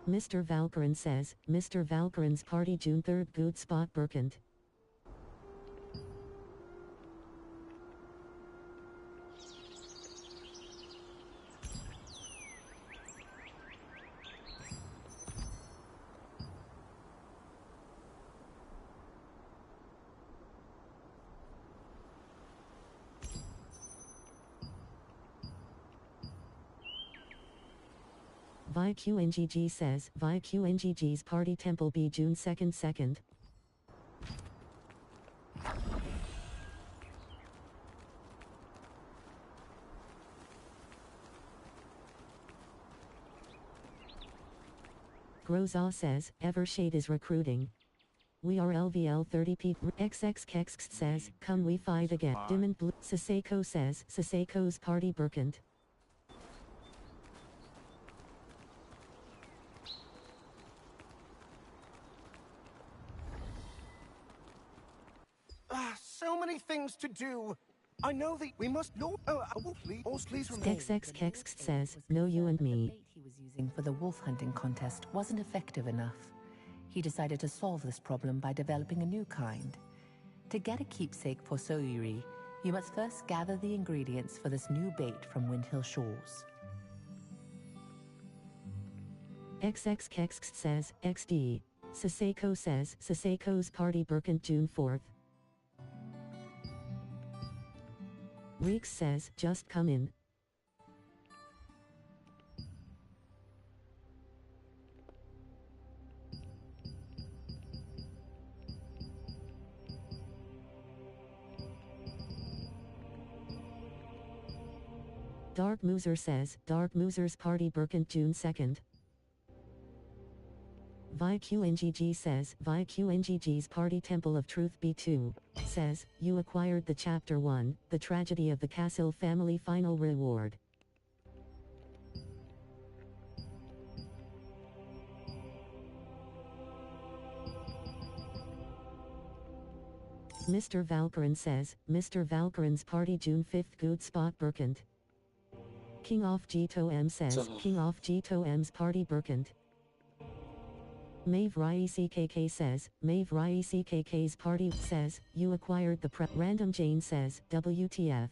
Mr. Valkyrin says, Mr. Valkyrin's Party June 3rd good spot Birkent. ViQNGG says, ViQNGG's Party Temple B June 2nd 2nd. Groza says, Evershade is recruiting. We are LVL 30p. XXKEX says, come we fight again. Demon Blue. Siseko says, Siseko's party Burkent. So many things to do. I know that we must know. Please remain. XXKEX says, no you and me. The bait he was using for the wolf hunting contest wasn't effective enough. He decided to solve this problem by developing a new kind. To get a keepsake for Soyuri, you must first gather the ingredients for this new bait from Windhill Shores. XXKEX says, XD. Siseko says, Siseko's party Burkent June 4th. Reeks says, just come in. Dark Mooser says, Dark Mooser's party Burkent June 2nd. ViQNGG says, ViQNGG's party Temple of Truth B2, says, you acquired the Chapter 1, The Tragedy of the Castle Family final reward. Mr. Valkyrin says, Mr. Valkyrin's party June 5th good spot Burkent. King of Jito M says, King of Jito M's party Burkent. Maeve Rai CKK says, Maeve Rai CKK's party says, you acquired the prep. Random Jane says, WTF.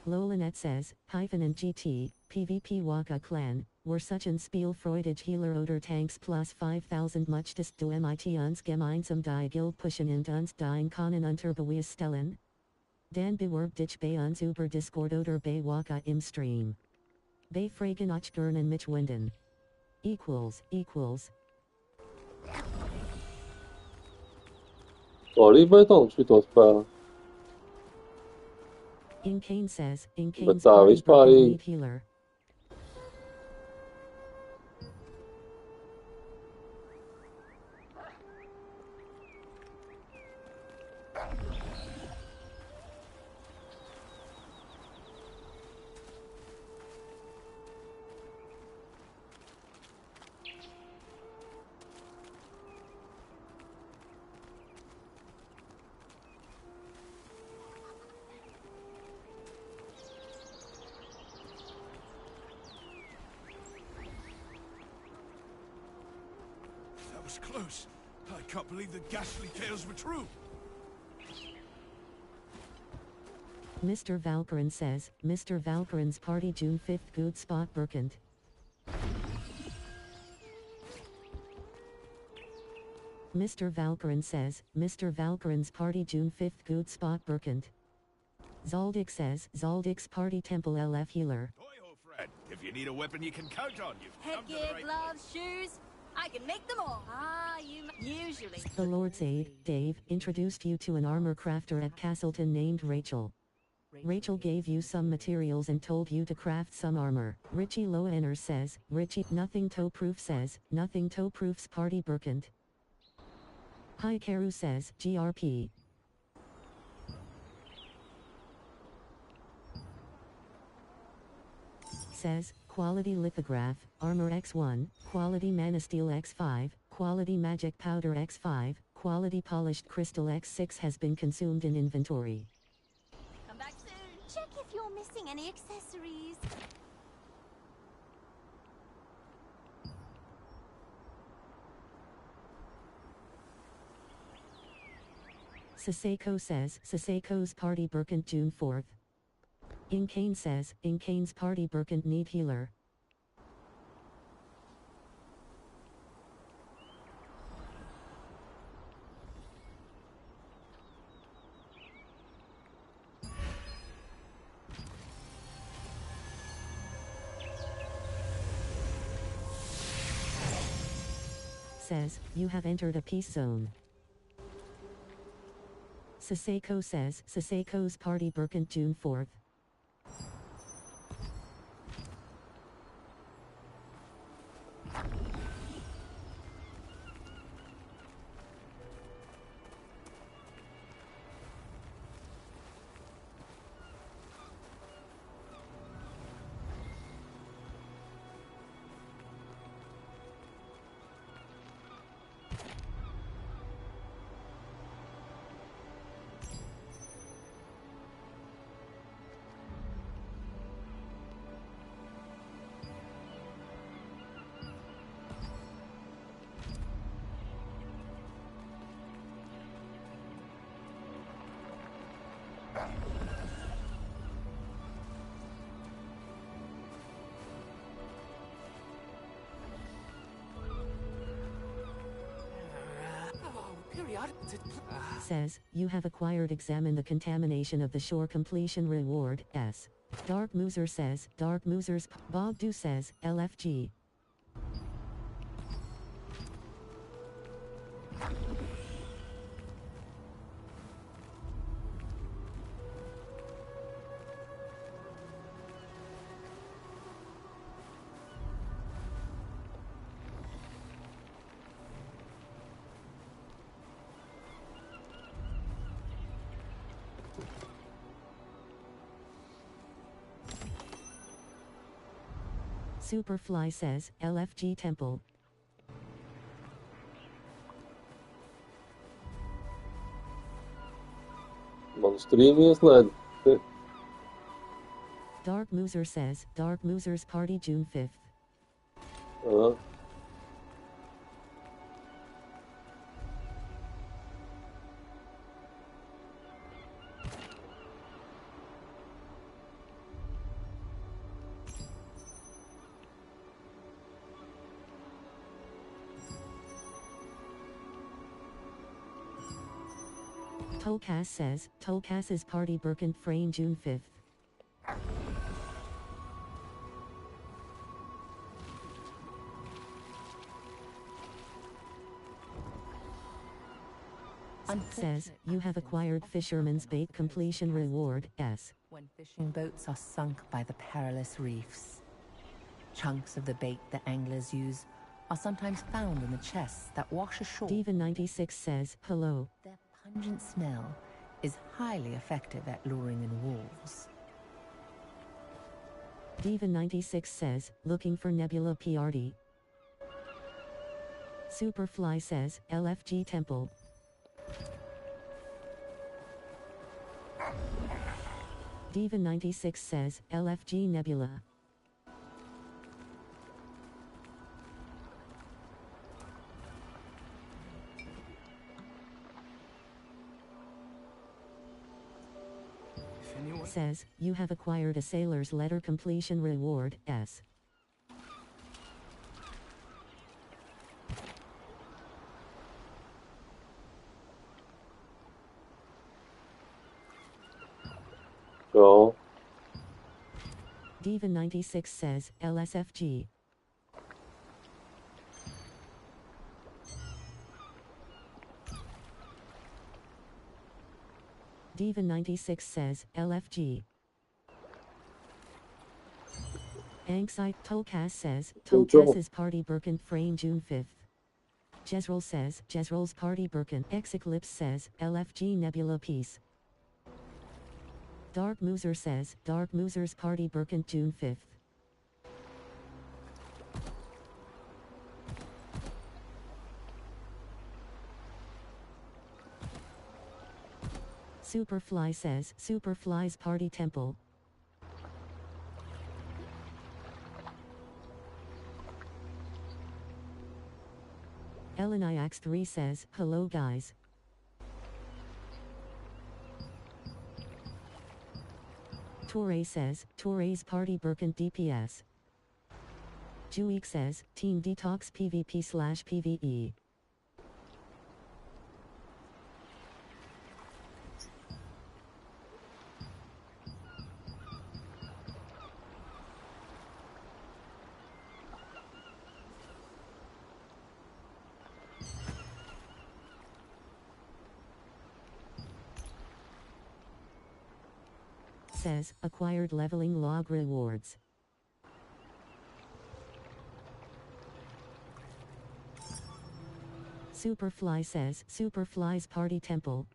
Lolanet says, Hyphen and GT, PvP Waka clan, were such ein Spielfreudig Healer oder Tanks plus 5000 möchtest du mit uns gemeinsam die Guild pushen und uns dein Können unterbeistellen? Dan bewirb dich bei uns über Discord oder bei Waka im Stream. Bei Fragen euch gern mich wenden. Equals. Arī tam šito spēli. Inkane says, Bet Inkane's tā party Burkent vispārīgi. need healer. That was close. I can't believe the ghastly tales were true. Mr. Valkyrin says, Mr. Valkyrin's party June 5th good spot Burkent. Mr. Valkyrin says, Mr. Valkyrin's party June 5th good spot Burkent. Zaldik says, Zaldik's party Temple LF healer. Toy-ho, friend. If you need a weapon you can count on, you've come to the Headgear, right gloves, shoes. I can make them all. Usually. The Lord's Aid, Dave, introduced you to an armor crafter at Castleton named Rachel. Rachel gave you some materials and told you to craft some armor. Richie Loener says, Richie, nothing toe proof says, nothing toe proof's party Burkent. Hikaru says, GRP. Says, quality lithograph, armor X1, quality manasteel X5, quality magic powder X5, quality polished crystal X6 has been consumed in inventory. Come back soon. Check if you're missing any accessories. Siseko says, Siseko's party Burkent June 4th. Inkane says, Inkane's party Burkent need healer. says, you have entered a peace zone. Saseko says, Saseko's party Berkant June 4th. Says, you have acquired examine the contamination of the shore completion reward, S. Dark Mooser says, Dark Mooser's Bogdu says, LFG. Superfly says, LFG Temple. Man stream ieslēdz. Dark Mooser says, Dark Mooser's party June 5th. Aha. Tolkas says, Tolkas's party Berkant Frame June 5th. Says, you have acquired Fisherman's Bait Completion Reward, S. When fishing boats are sunk by the perilous reefs, chunks of the bait that anglers use are sometimes found in the chests that wash ashore. Diva96 says, hello. Their pungent smell is highly effective at luring in wolves. Diva96 says, looking for Nebula PRD. Superfly says, LFG Temple. Diva96 says, LFG Nebula. Says, you have acquired a Sailor's Letter Completion Reward, S. Go. Diva96 says, LSFG. Diva96 says, LFG. Anxite Tolkas says, Tolkas's party Berkant Frame June 5th. Jezreel says, Jezreel's party Berkant. Execlipse says, LFG Nebula Peace. Dark Mooser says, Dark Mooser's party Berkant June 5th. Superfly says, Superfly's party Temple. Eleniax3 says, hello guys. Torre says, Torre's party Berkant DPS. Juik says, Team Detox PvP/PvE. says, acquired leveling log rewards. Superfly says, Superfly's party temple.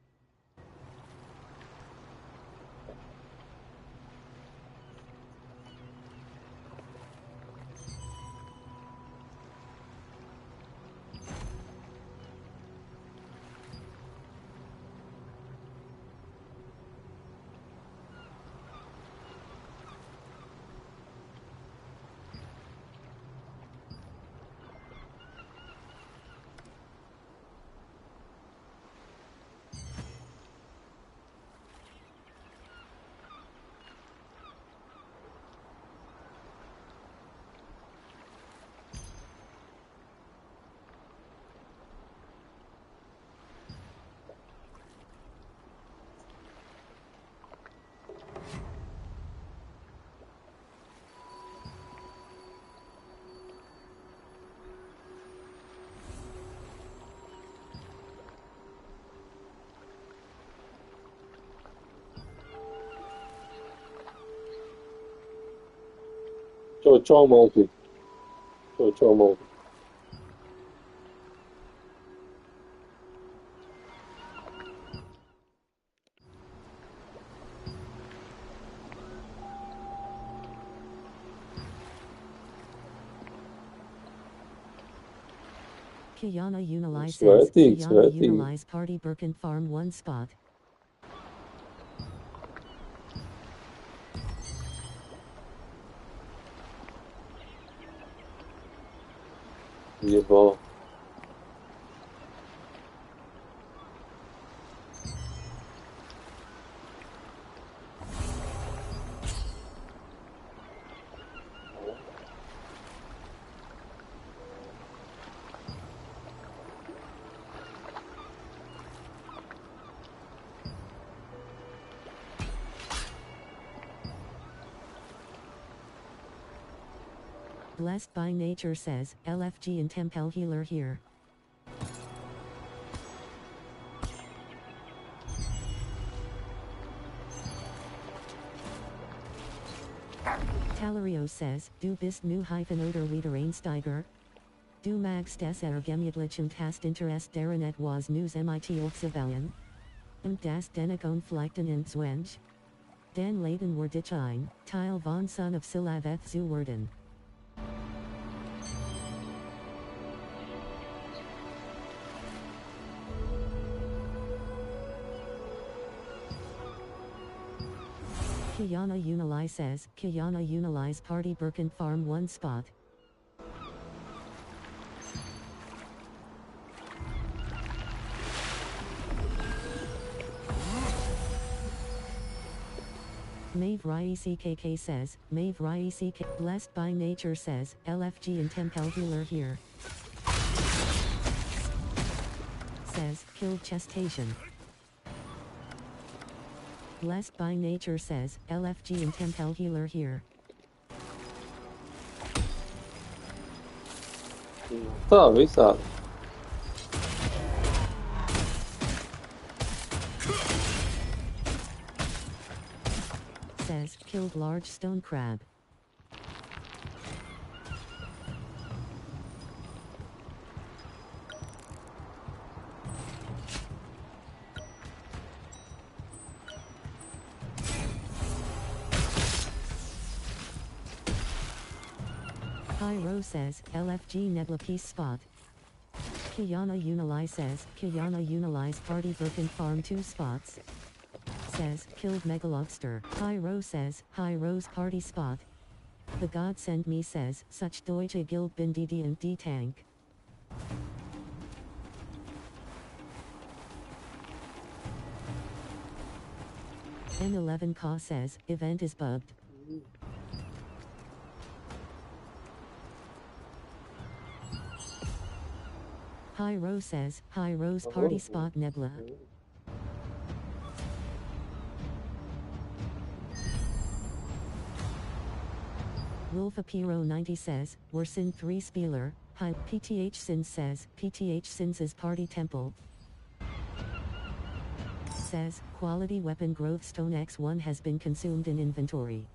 Cho multi. Cho multi. Kiana Unili says, Svētīgs, Kiana svētīgs. Unili's party Birkin farm 1 spot. Jebal. Blessed by Nature says, LFG and Tempel Healer here. Talario says, Du bist nu hyphen oder wieder Einsteiger? Du magst es gemütlich und hast Interesse daran etwas News mit aufzubauen? Und das Denekon Flechten in Zwenge? Dan Leiden wir dich ein, Teil von Son of Silaveth zu werden. Kiana Unili says, Kiana Unili's party Birkin farm 1 spot. Maeve Rai CKK says, Maeve Rai CK, Blessed by Nature says, LFG and Tempel Healer here. Says, killed Chestation. Blessed by Nature says, LFG and Tempel Healer here. Tā, visādi. Says, killed large stone crab. Pyro says, LFG Nebla Peace Spot. Kiana Unili says, Kiana Unili's party Birkin farm 2 spots. Says, killed Megalobster. Pyro says, Pyro's party spot. The God Send Me says, such Deutsche Guild bin DD and D Tank. N11Ka says, event is bugged. Pyro says, Pyro's party spot Nebula. Wolfapiro 90 says, we're Sin 3 Spieler. Hi, PTH Sin says, PTH Sins is party temple. says, quality weapon growth stone X1 has been consumed in inventory.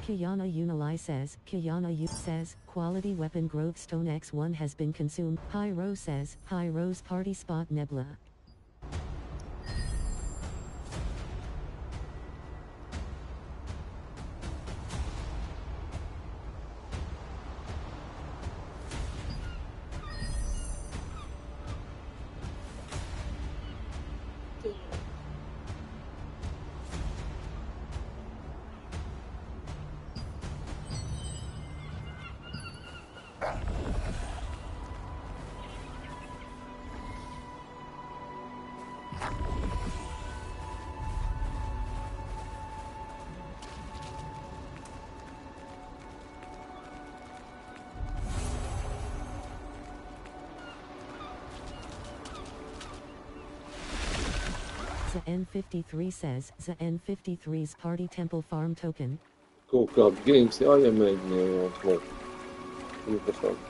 Kiana Unili says, quality weapon growth stone X1 has been consumed. High Rose says, High Rose party spot Nebula. The N53 says, the N53's party temple farm token. Kaut kādu games jāiemēģina, jo interesanti.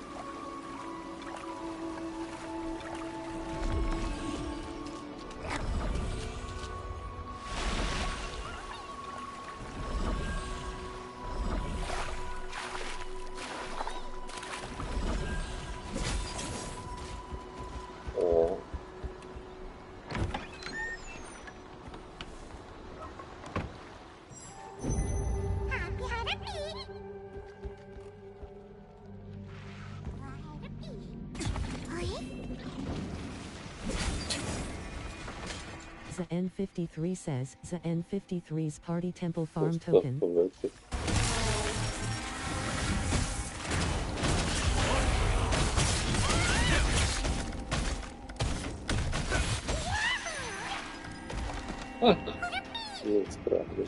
The N53 says, the N53's party temple farm token. Nic prawdy.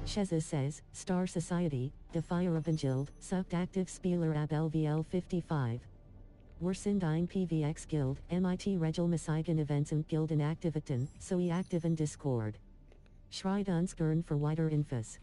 Sheza says, Star Society, Defier Evangild, Sucked Active Spieler Ab LVL 55. Wersindine PVX Guild, MIT Regel Masigan Events and Guild in Activiten, Soi Active and Discord. Schreit uns gern for wider infos.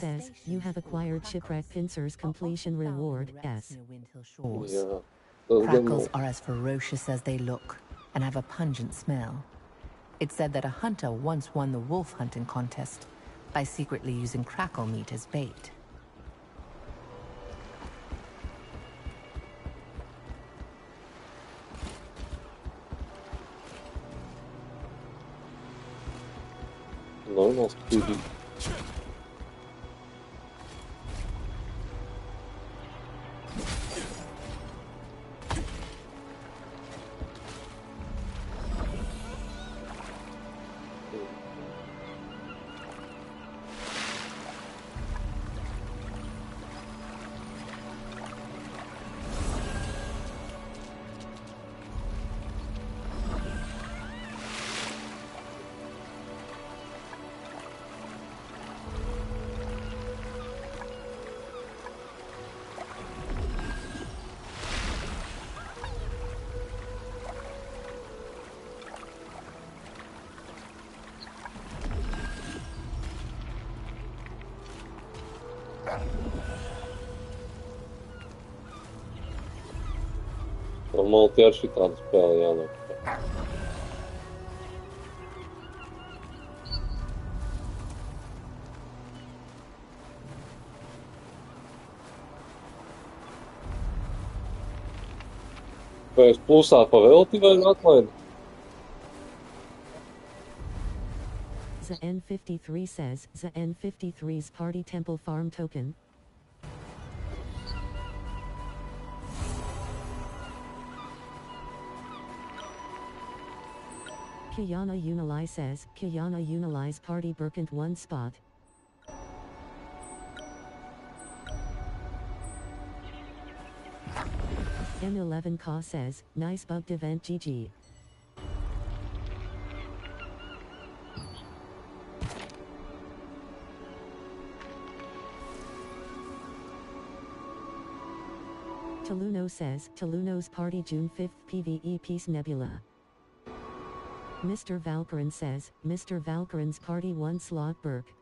Says, you have acquired Shipwreck Pincer's completion reward, S. Jā. Crackles are as ferocious as they look, and have a pungent smell. It's said that a hunter once won the wolf hunting contest by secretly using crackle meat as bait. Normāls kūdī. Malti ar šitādu spēli jānāk. Vai es plusā pavelti vai atlaidi? The N53 says, the N53's party temple farm token. Kiana Unili says, Kiana Unili's party Burkent 1 spot. M11 Ka says, nice bugged event GG. Taluno says, Taluno's party June 5th PvE Peace Nebula. Mr. Valkyrin says, Mr. Valkyrin's party 1 slot Burke.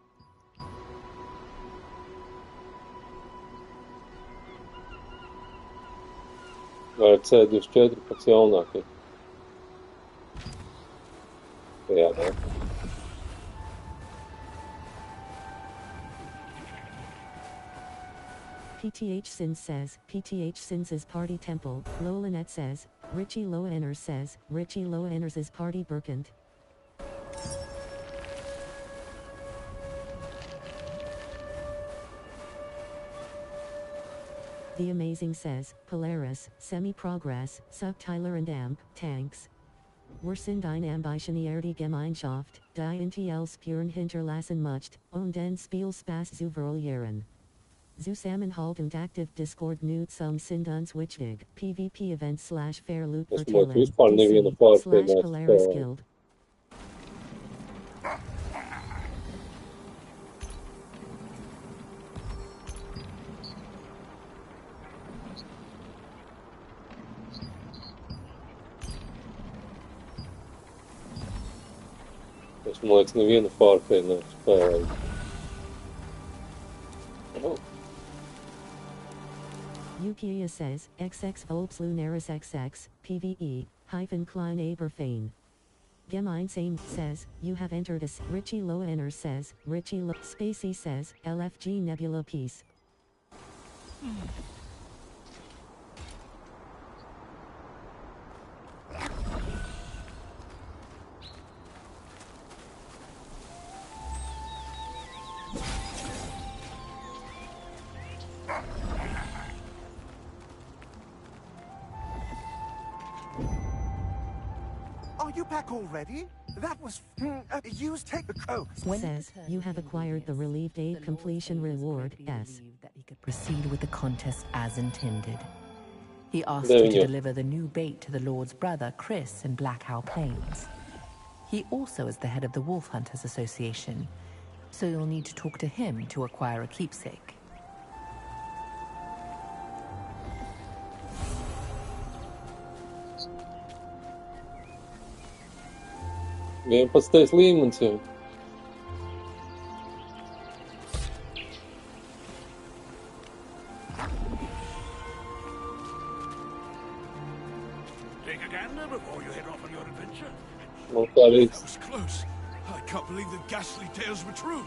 C24 pats jaunākie. Jā, nē. PTH Sins says, PTH Sins' party temple. Lolanet says, Richie Loa Enners says, Richie Loa Enners' party Burkent. The Amazing says, Polaris, Semi-Progress, Suck Tyler and Amp, Tanks. Wir sind ein ambitionierte Gemeinschaft, die NTL Spuren hinterlassen möchte, und den Spielspaß zu verlieren. Zusammenhalt aktiv Discord nutzung sind uns wichtig. PvP events / fair loot verteilen. DC / Polaris Guild. Es man liekas, nevienu Fārkai nespēlēju. Oh. Ukiya says, XX Volps Lunaris XX, PvE, hyphen Klein Aberfane. Gemeinsame says, you have entered us. Richie Loa Enners says, Richie Lo Spacey says, LFG Nebula Peace. Are you back already? That was use take the coat. Says, you have acquired the relieved aid completion reward, S. That he could proceed with the contest as intended. He asked you to deliver the new bait to the Lord's brother, Chris, in Black Owl Plains. He also is the head of the Wolf Hunters Association, so you'll need to talk to him to acquire a keepsake. Vienpadsmitais līmenis jau. Take a gander before you head off on your adventure. Man kā That was close. I can't believe the ghastly tales were true.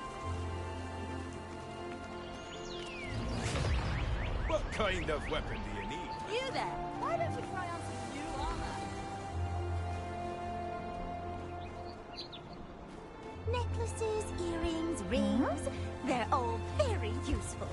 What kind of weapon do you need? You there! Why don't we try on some new armor? Necklaces, earrings, rings. They're all very useful.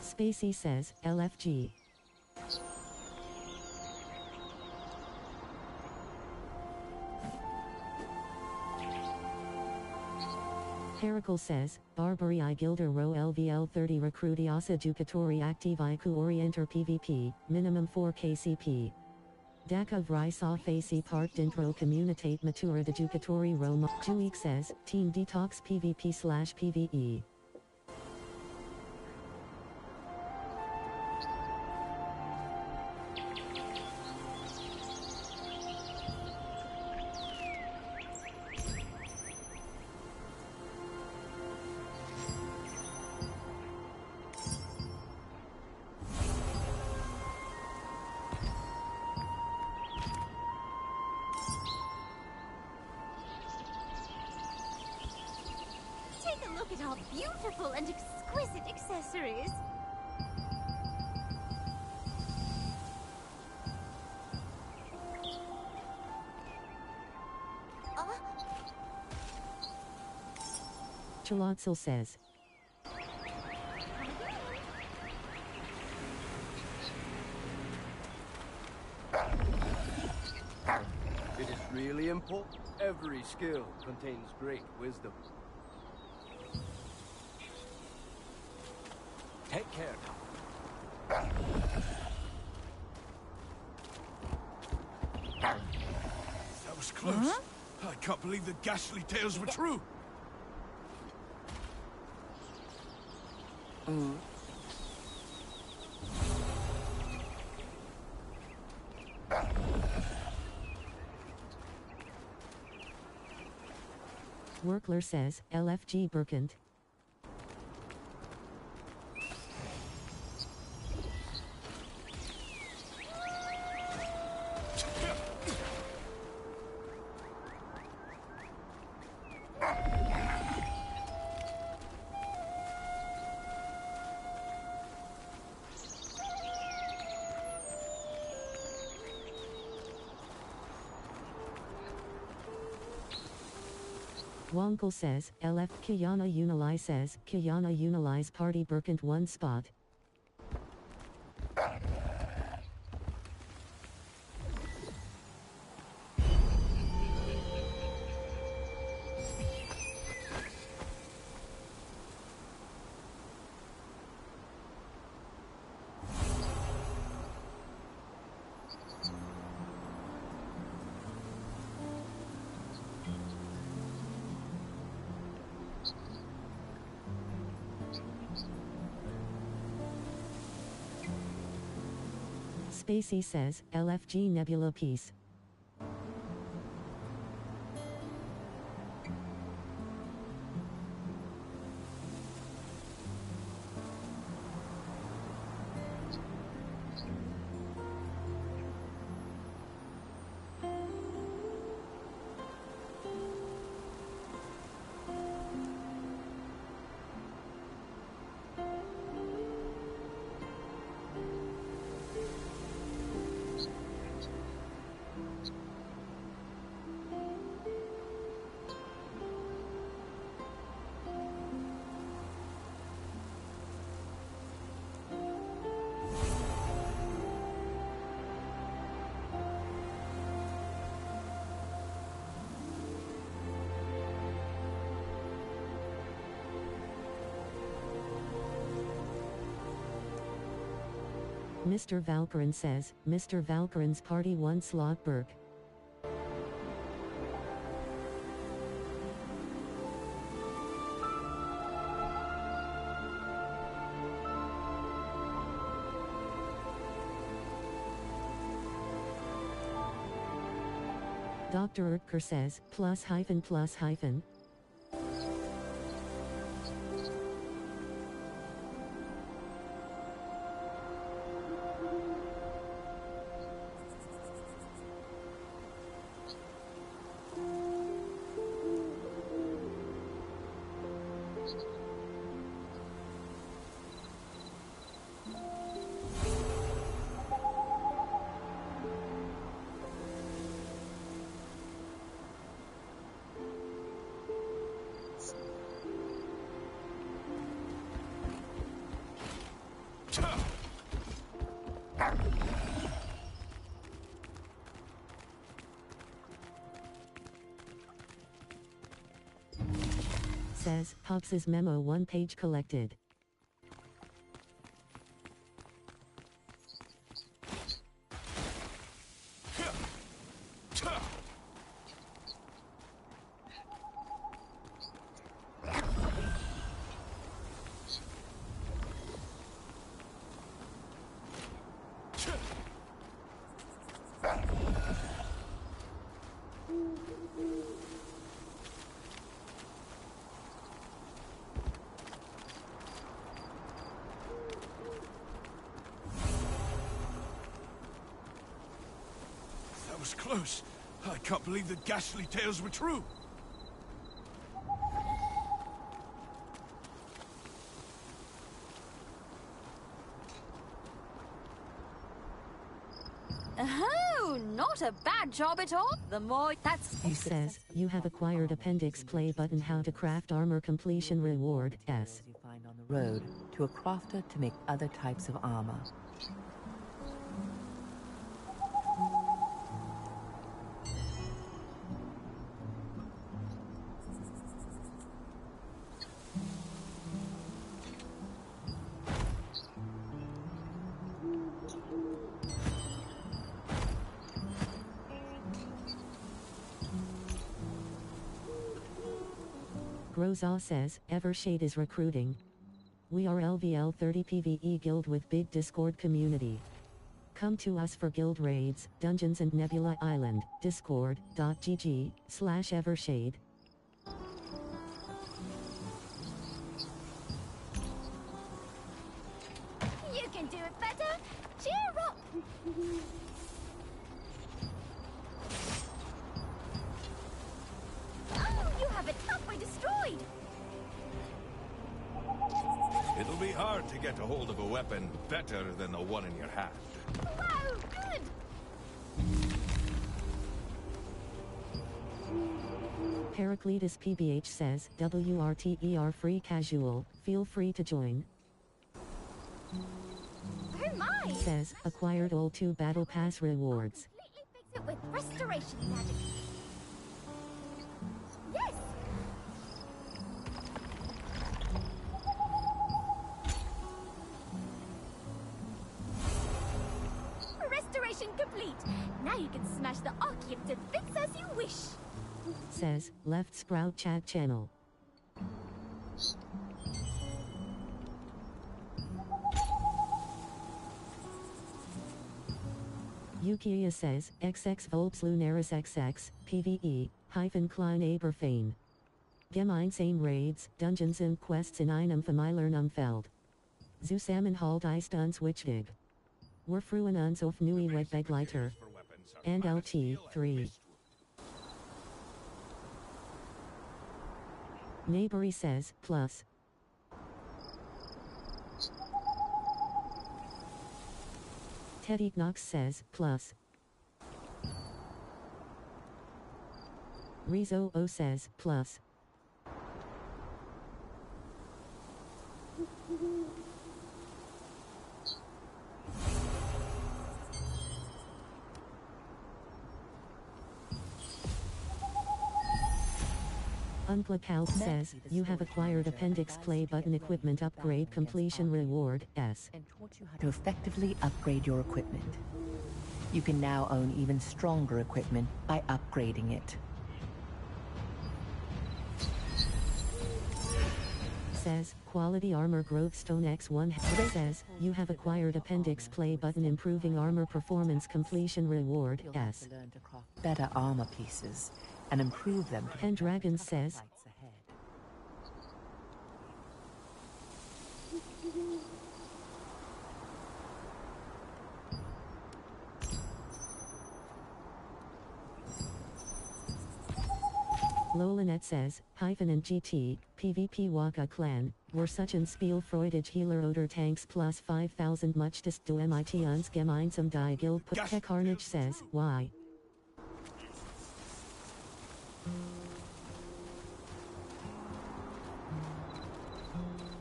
Spacey says, LFG. Heracle says, Barbary I Gilder Row LVL 30 Recrutiasa Jucatori Active Iku Orienter PvP, minimum 4 KCP. Daka Vrisa Facey Part Dintro Communitate Matura de Jucatori Roma. Juik says, Team Detox PvP/PvE. Look at our beautiful and exquisite accessories. Chalotzel says. It is really important. Every skill contains great wisdom. Take care now. That was close. I can't believe the ghastly tales were true. Workler says, LFG Berkant. Wonkle says, LF Kiana Unili says, Kiana Unili's party Berkant 1 spot. Spacey says, LFG Nebula Peace. Mr. Valkyrin says, Mr. Valkyrin's party 1 slot Berk. Dr. Ertker says, plus hyphen plus hyphen. Says, Pops' memo 1 page collected. That was close. I can't believe the ghastly tales were true. Oh, not a bad job at all. The more that's... He says, you have acquired appendix play button how to craft armor completion reward, S. You find on the road to a crafter to make other types of armor. Grozaw says, Evershade is recruiting. We are LVL 30 PvE guild with big Discord community. Come to us for guild raids, dungeons and Nebula Island, discord.gg/Evershade. You can do it better. Cheer up. Oh, you have it halfway destroyed. It'll be hard to get a hold of a weapon better than the one in your hand. Wow, good. Heraclitus PBH says, WRTER free casual, feel free to join. Oh my. Says, acquired all 2 battle pass rewards. Completely fix it with restoration magic. Yes. Restoration complete. Now you can smash the Archeum to bits as you wish. Says, left Sprout chat channel. Yukiya says, XX Volps Lunaris XX, PvE, hyphen Klein Aberfane. Gemeinsame raids, dungeons and quests in einem Familiernumfeld. Zusammenhalt ist uns wichtig. Wir freuen uns auf neue Wegbegleiter. And LT3. Neighbory says, plus. Teddy Knox says, plus. Rizzo O says, plus. Unclickhouse says, you have acquired appendix play button equipment upgrade completion reward, S. And taught you how to effectively upgrade your equipment. You can now own even stronger equipment by upgrading it. Says, quality armor growth stone X1 says, you have acquired appendix play button improving armor performance completion reward, You'll have S. to learn to craft better armor pieces and improve them. Pendragon says, Fights ahead. Lolanet says, hyphen and GT, PvP Waka clan, were such ein Spielfreudig Healer oder Tanks plus 5000 möchtest du mit uns gemeinsam die Guild put Carnage says, why?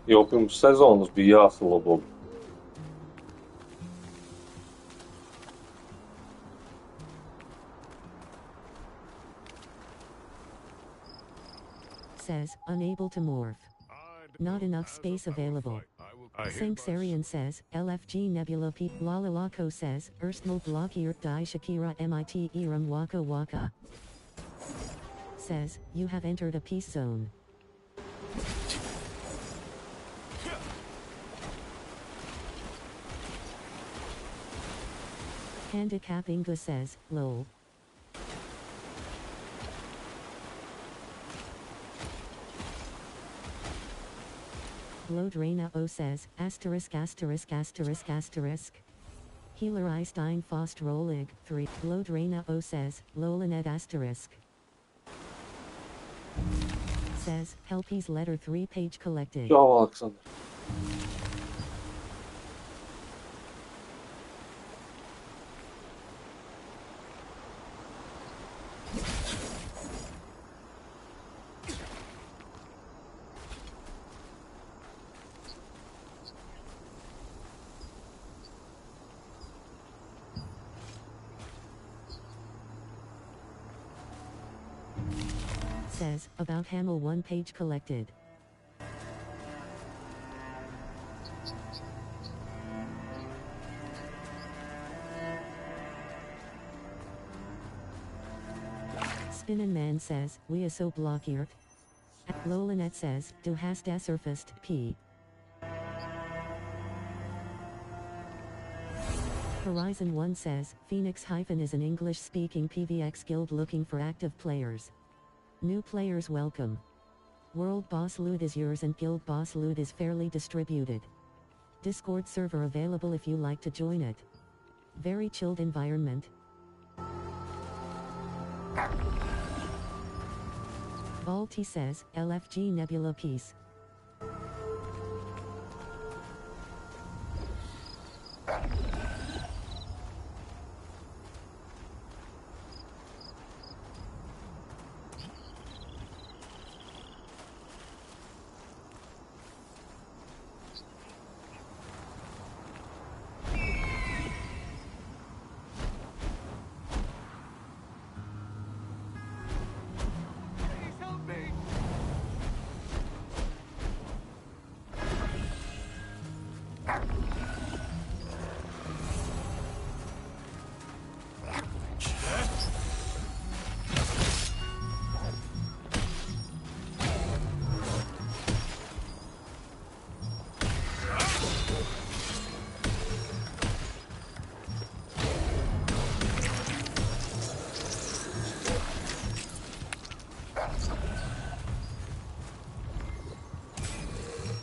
Jau pirms sezonas bija jāsalabo. Says, unable to morph. Not enough space available. Sanksarian says, LFG Nebula P. Lalalaco says, Erstmal blockiert die Shakira MIT Iram Waka Waka. Says, you have entered a peace zone. Handicap Inga says, lol. Blodraina O says, asterisk asterisk asterisk asterisk. Healer Einstein Faust Rollig 3. Blodraina O says, Lolanet asterisk. Says, Helpy's letter 3 page collected. Čau, Aleksandr. says, about Hamel 1 page collected. Spinnin' Man says, we are so blockiert. Lolanet says, du hast das surfaced, p. Horizon 1 says, Phoenix Hyphen is an English-speaking PvX guild looking for active players. New players welcome. World boss loot is yours and guild boss loot is fairly distributed. Discord server available if you like to join it. Very chilled environment. Balti says, LFG Nebula Peace.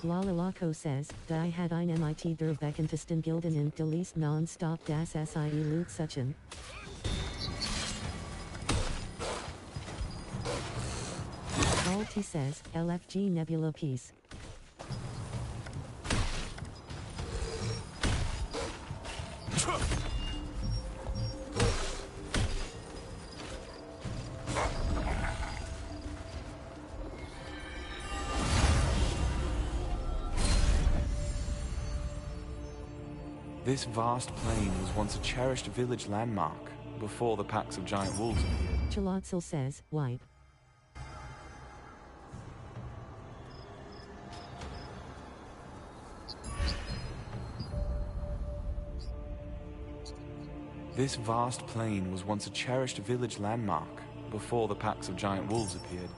Lalalaco says, Die hat ein MIT der bekanntesten Gilden in der Least non-stop das SIE Loot suchen. Balti says, LFG Nebula Peace. This vast plain was once a cherished village landmark before the packs of giant wolves appeared. Chalotzel says, wipe. This vast plain was once a cherished village landmark before the packs of giant wolves appeared.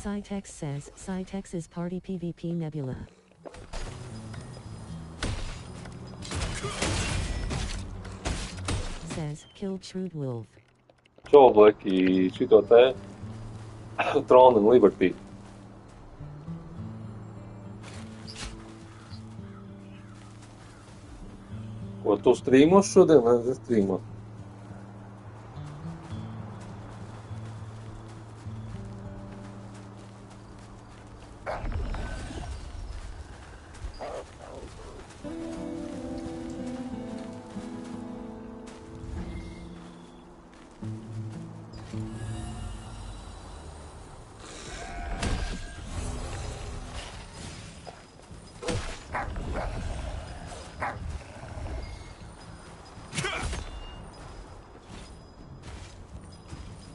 Cytex says, Cytex is party PvP Nebula. Says, killed Shrewd Wolf. Čobleki šito te Throne and Liberty. Ko tu strīmos šodien, vai es strīmos?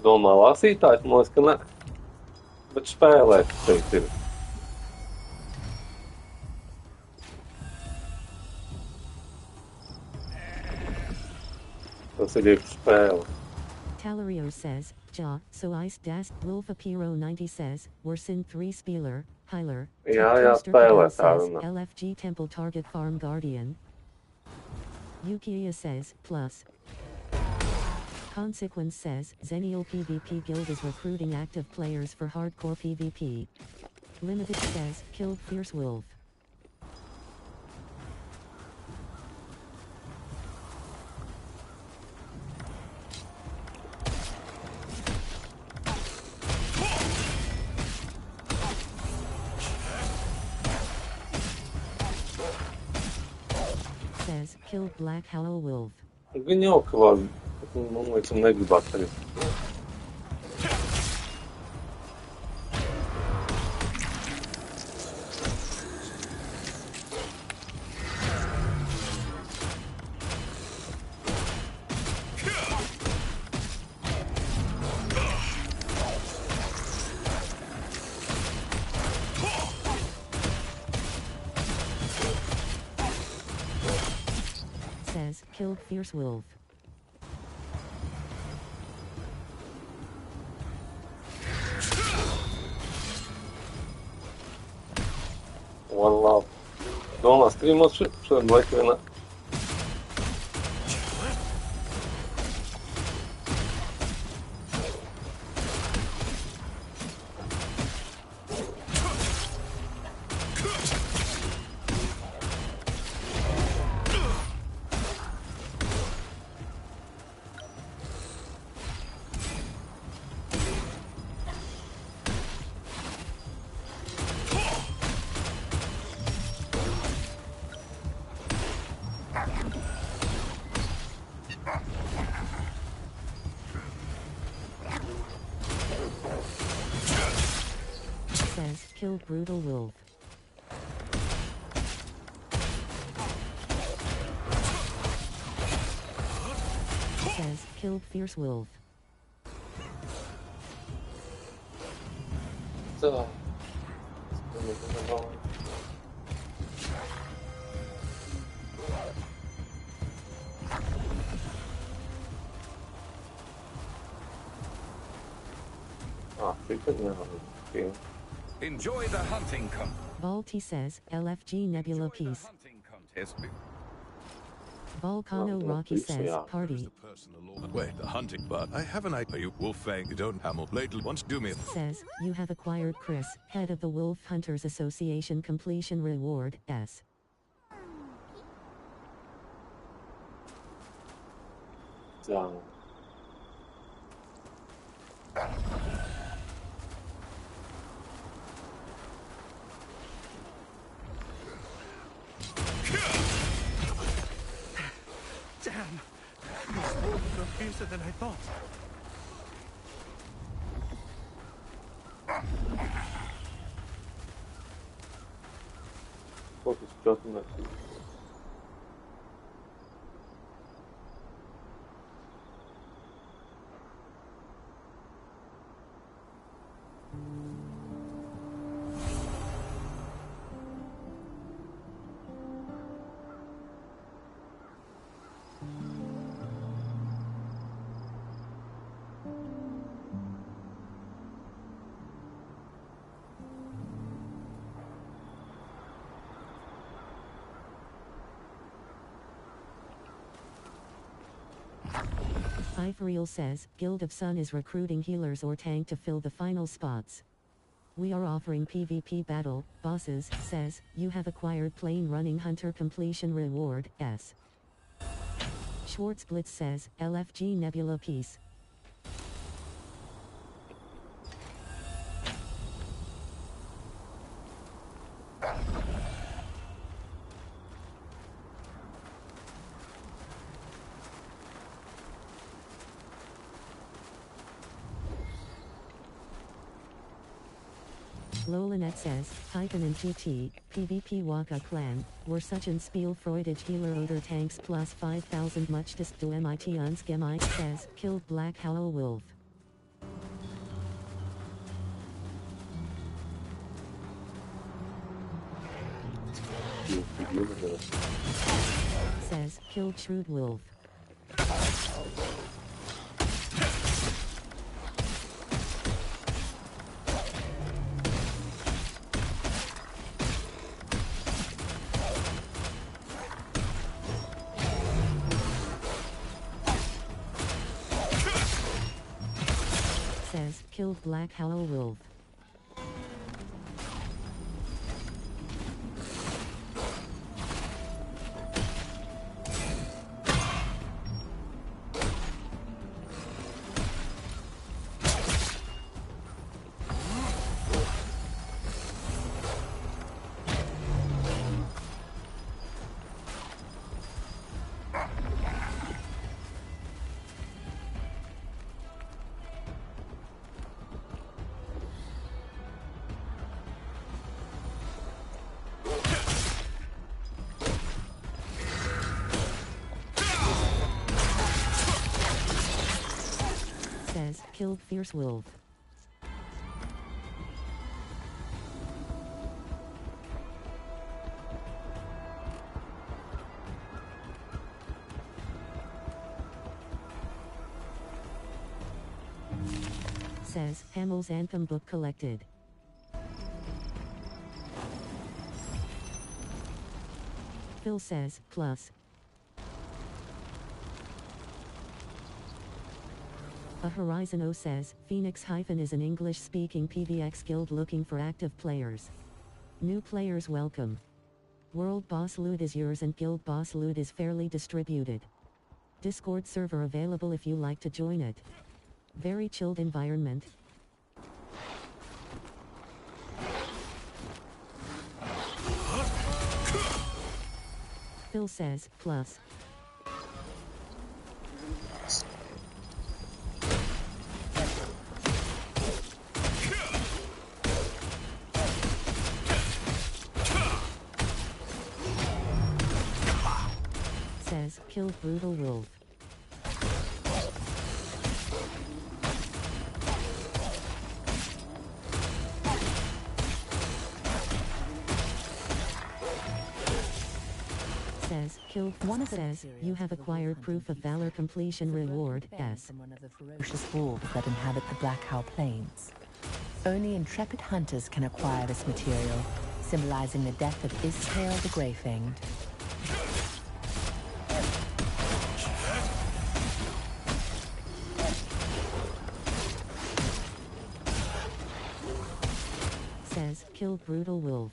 Domā lasītājs, man liekas, ka ne. Bet spēlēt šeit ir. Tas ir iekš spēle. Talario says, Ja, so ice das, Wolf Apiro 90 says, Warsin 3 Spieler, Heiler. Jā, spēlē tā runā. LFG Temple Target Farm Guardian. Yukiya says, plus. Consequence says, Zenial PvP Guild is recruiting active players for hardcore PvP. Limited says, killed Fierce Wolf. Says, killed Black Howl Wolf. Gan jauka var. Man liekas, man negribētu tagad. Says, killed Fierce Wolf. One love. Domā, streamos šodien laiku vienā. Says, killed Brutal Wolf. Says, killed Fierce Wolf. So. Okay. Enjoy the hunting contest. Balti says, LFG Nebula Peace. Volcano Rocky says, party. Wait, the hunting, but I have an idea. You Wolfang, you don't hammer. Later, once do me a Says, you have acquired Chris, head of the Wolf Hunters Association completion reward, S. So. Damn! These wolves are fiercer than I thought. Focus dropping that. Ifreal says, Guild of Sun is recruiting healers or tank to fill the final spots. We are offering PvP battle, bosses, says, you have acquired Plane Running Hunter completion reward, S. Schwarzblitz says, LFG Nebula Peace. Lolanet says, Titan and GT, PvP Waka Clan, were such an Spielfreudig Healer oder Tanks plus 5000 möchtest du MIT uns gemeit says, killed Black Howl Wolf. Says, killed Shrewd Wolf. says, killed Black Howl Wolf. Says, killed Fierce Wolf. Says, Hamel's Anthem book collected. Phil says, plus. A Horizon O says, Phoenix Hyphen is an English-speaking PvX guild looking for active players. New players welcome. World boss loot is yours and guild boss loot is fairly distributed. Discord server available if you like to join it. Very chilled environment. Phil says, plus. Says, killed Brutal Wolf. Says, killed. One says, you have acquired proof of valor completion reward, S. From one of the ferocious wolves that inhabit the Black Howl Plains. Only intrepid hunters can acquire this material, symbolizing the death of Istael the Greyfanged. Says, killed Brutal Wolf.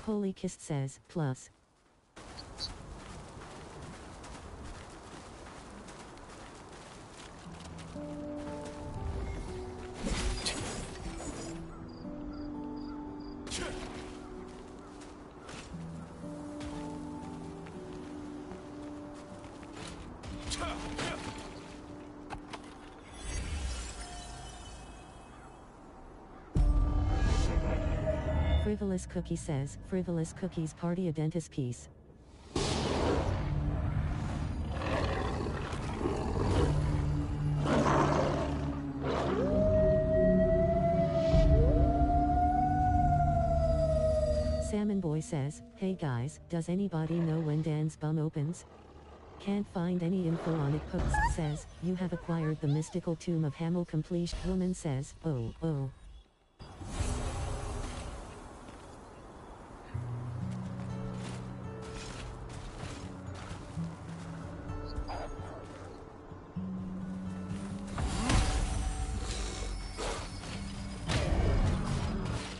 Holy Kist says, plus. Frivolous Cookie says, Frivolous Cookie's party a dentist piece. Salmon Boy says, hey guys, does anybody know when Dan's bum opens? Can't find any info on it. Post says, you have acquired the mystical tomb of Hamel completion. Woman says, oh, oh.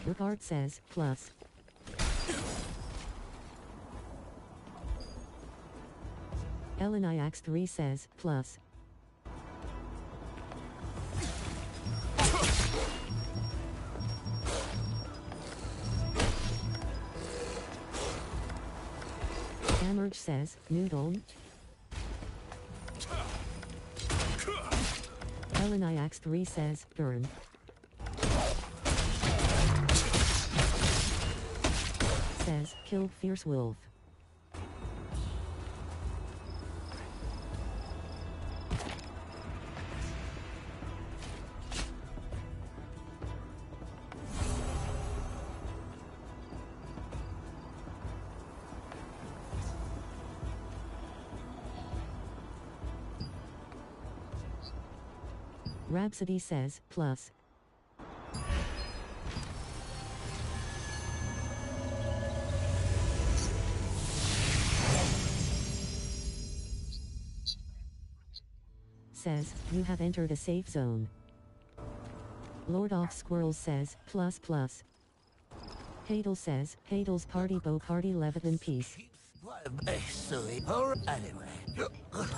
Regard says, plus. Eleniax 3 says, plus. Amerge says, noodle. Eleniax3 says, burn. Says, killed fierce wolf. Rhapsody says, plus. Says, you have entered a safe zone. Lord of Squirrels says, plus plus. Hadel says, Hadel's party bow party Leviathan peace.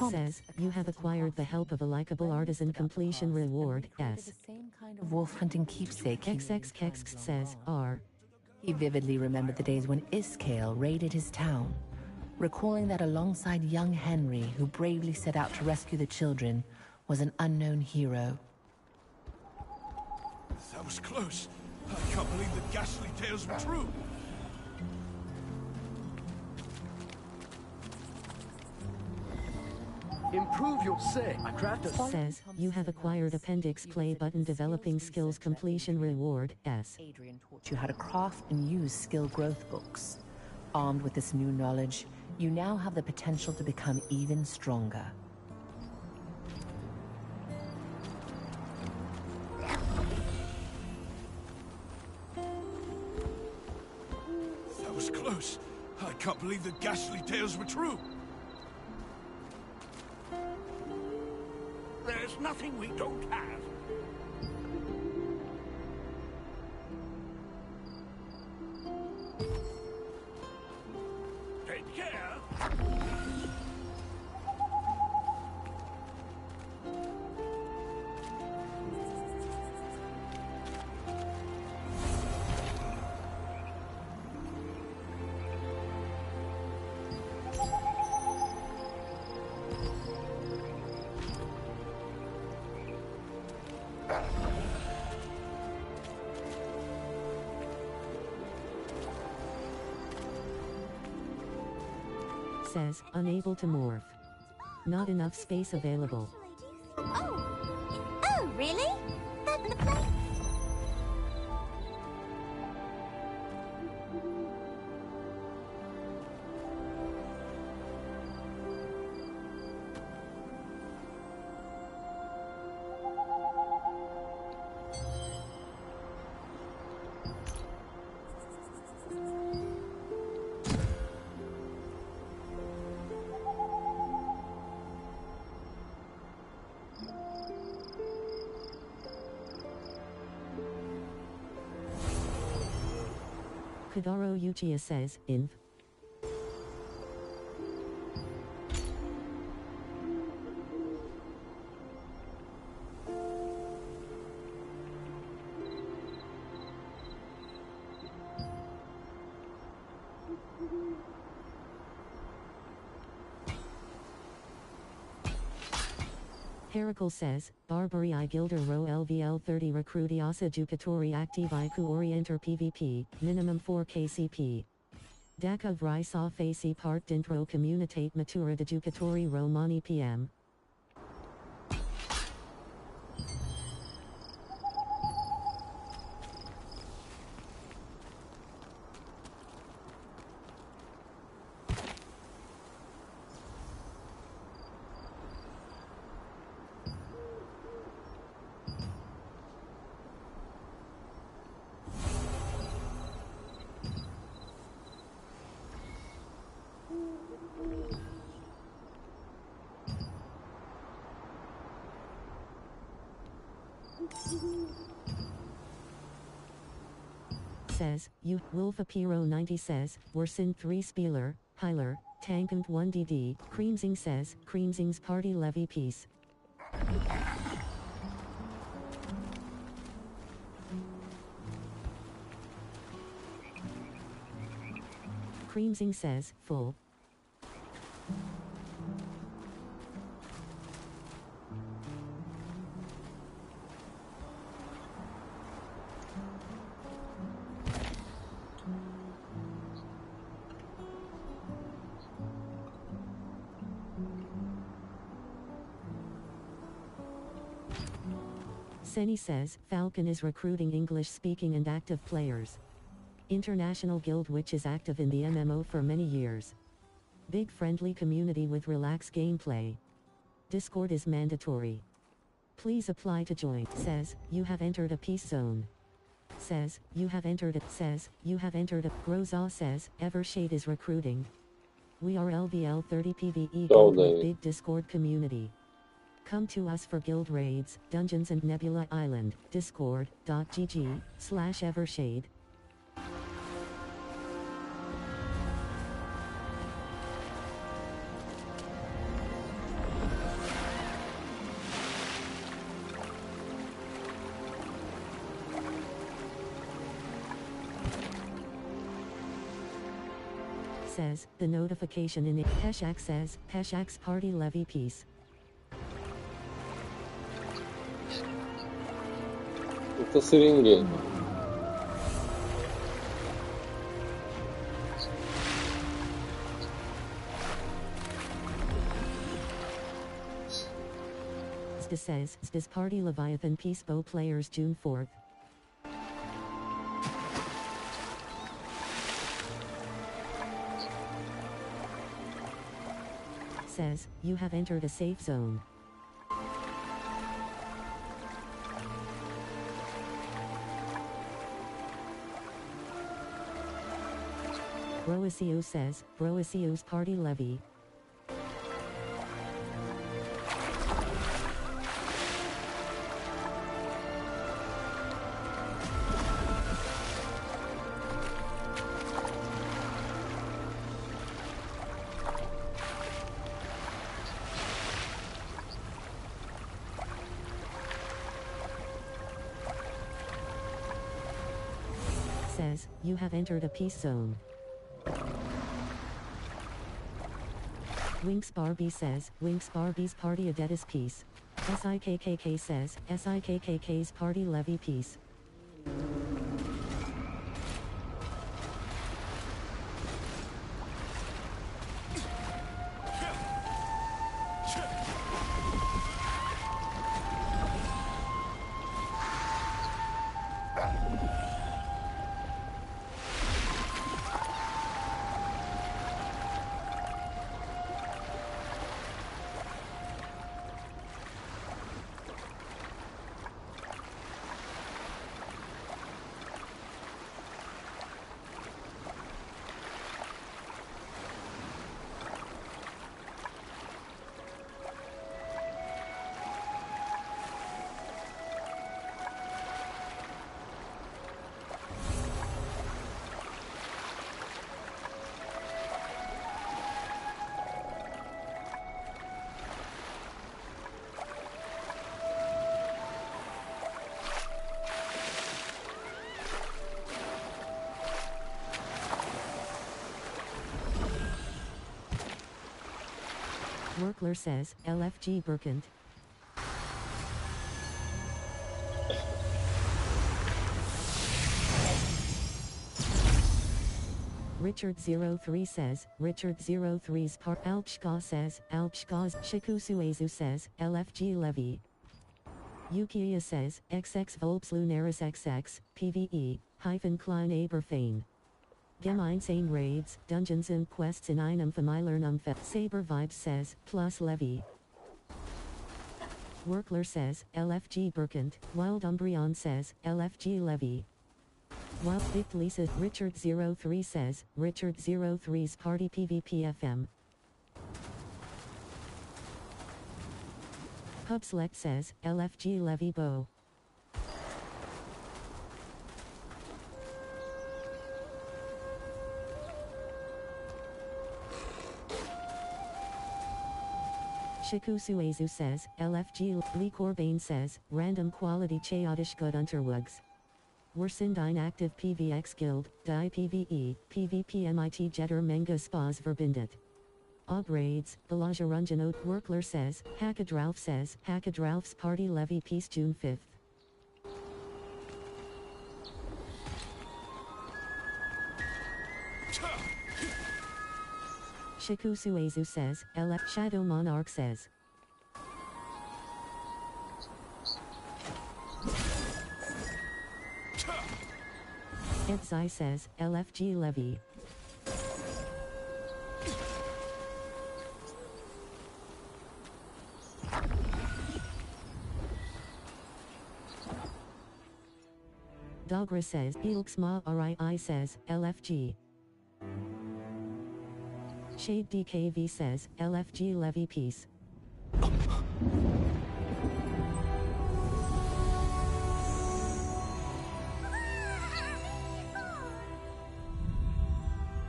Says, you have acquired the help of a likable artisan completion reward, S. The same kind of wolf hunting keepsake. XXX says, R. He vividly remembered the days when Iskale raided his town, recalling that alongside young Henry, who bravely set out to rescue the children, was an unknown hero. That was close. I can't believe the ghastly tales were true. Improve your say. I craft a Says, you have acquired appendix play button developing skills completion reward, S. Adrian taught you how to craft and use skill growth books. Armed with this new knowledge, you now have the potential to become even stronger. That was close. I can't believe the ghastly tales were true. There's nothing we don't have. Take care. Says, unable to morph. Not enough space available. Oh, really? That's the place. Kadaro Uchiha says, inv. Heracle says, Barbary I Gilder Row LVL 30 Recrutiasa Jucatori Active Iku Orienter PvP, minimum 4 KCP. Daka Vry Sa Facey Part Dintro Communitate Matura de Jucatori Romani PM. Says, you, Wolfapiro 90 says, Wersin 3 Spieler, Heiler, Tankant 1 DD, Creamsing says, Creamsing's party levy peace. Creamsing says, full. Seni says, Falcon is recruiting English-speaking and active players. International Guild which is active in the MMO for many years. Big friendly community with relaxed gameplay. Discord is mandatory. Please apply to join. Says, you have entered a peace zone. Says, you have entered a. Says, you have entered a. Grozaw says, Evershade is recruiting. We are LVL 30 PvE guild with big Discord community. Come to us for guild raids, dungeons and Nebula Island, discord.gg/Evershade. Says, the notification in it. Peshak says, Peshak's party levy peace. Это сиренги. Says, this party Leviathan Peace Bow players June 4th. Says, you have entered a safe zone. Broasio says, Broasio's party levy. Says, you have entered a peace zone. Winx Barbie says, Winx Barbie's party Adetis peace. SIKKK says, SIKKK's party levy peace. Workler says, LFG Burkent. Richard03 says, Richard03's part. Alpshka says, Alpshka's. Shikusuezu says, LFG Levy. Yukiya says, XX Volps Lunaris XX, PvE, hyphen Klein Aberfane. Gemeinsame raids, dungeons and quests in einem Familiernum Fe. Saber Vibes says, plus Levy. Workler says, LFG Burkent. Wild Umbreon says, LFG Levy. Wild Vic Lisa. Richard03 says, Richard03's party PvP FM. Pub Select says, LFG Levy Bow. Shikusuezu says, LFG. Lee Corbane says, random quality Chaotish Good Unterwugs. Wersindine active PVX Guild, Die PvE, PvP MIT Jetter Menga Spas Verbindet. Raids, Balajarunjanot. Workler says, Hakadralf says, Hakadralf's party levy peace June 5th. Shikusuezu says, LF. Shadow Monarch says. Edzai says, LFG Levy. Dogra says, Ilksma RII says, LFG. Shade DKV says, LFG Levy Peace.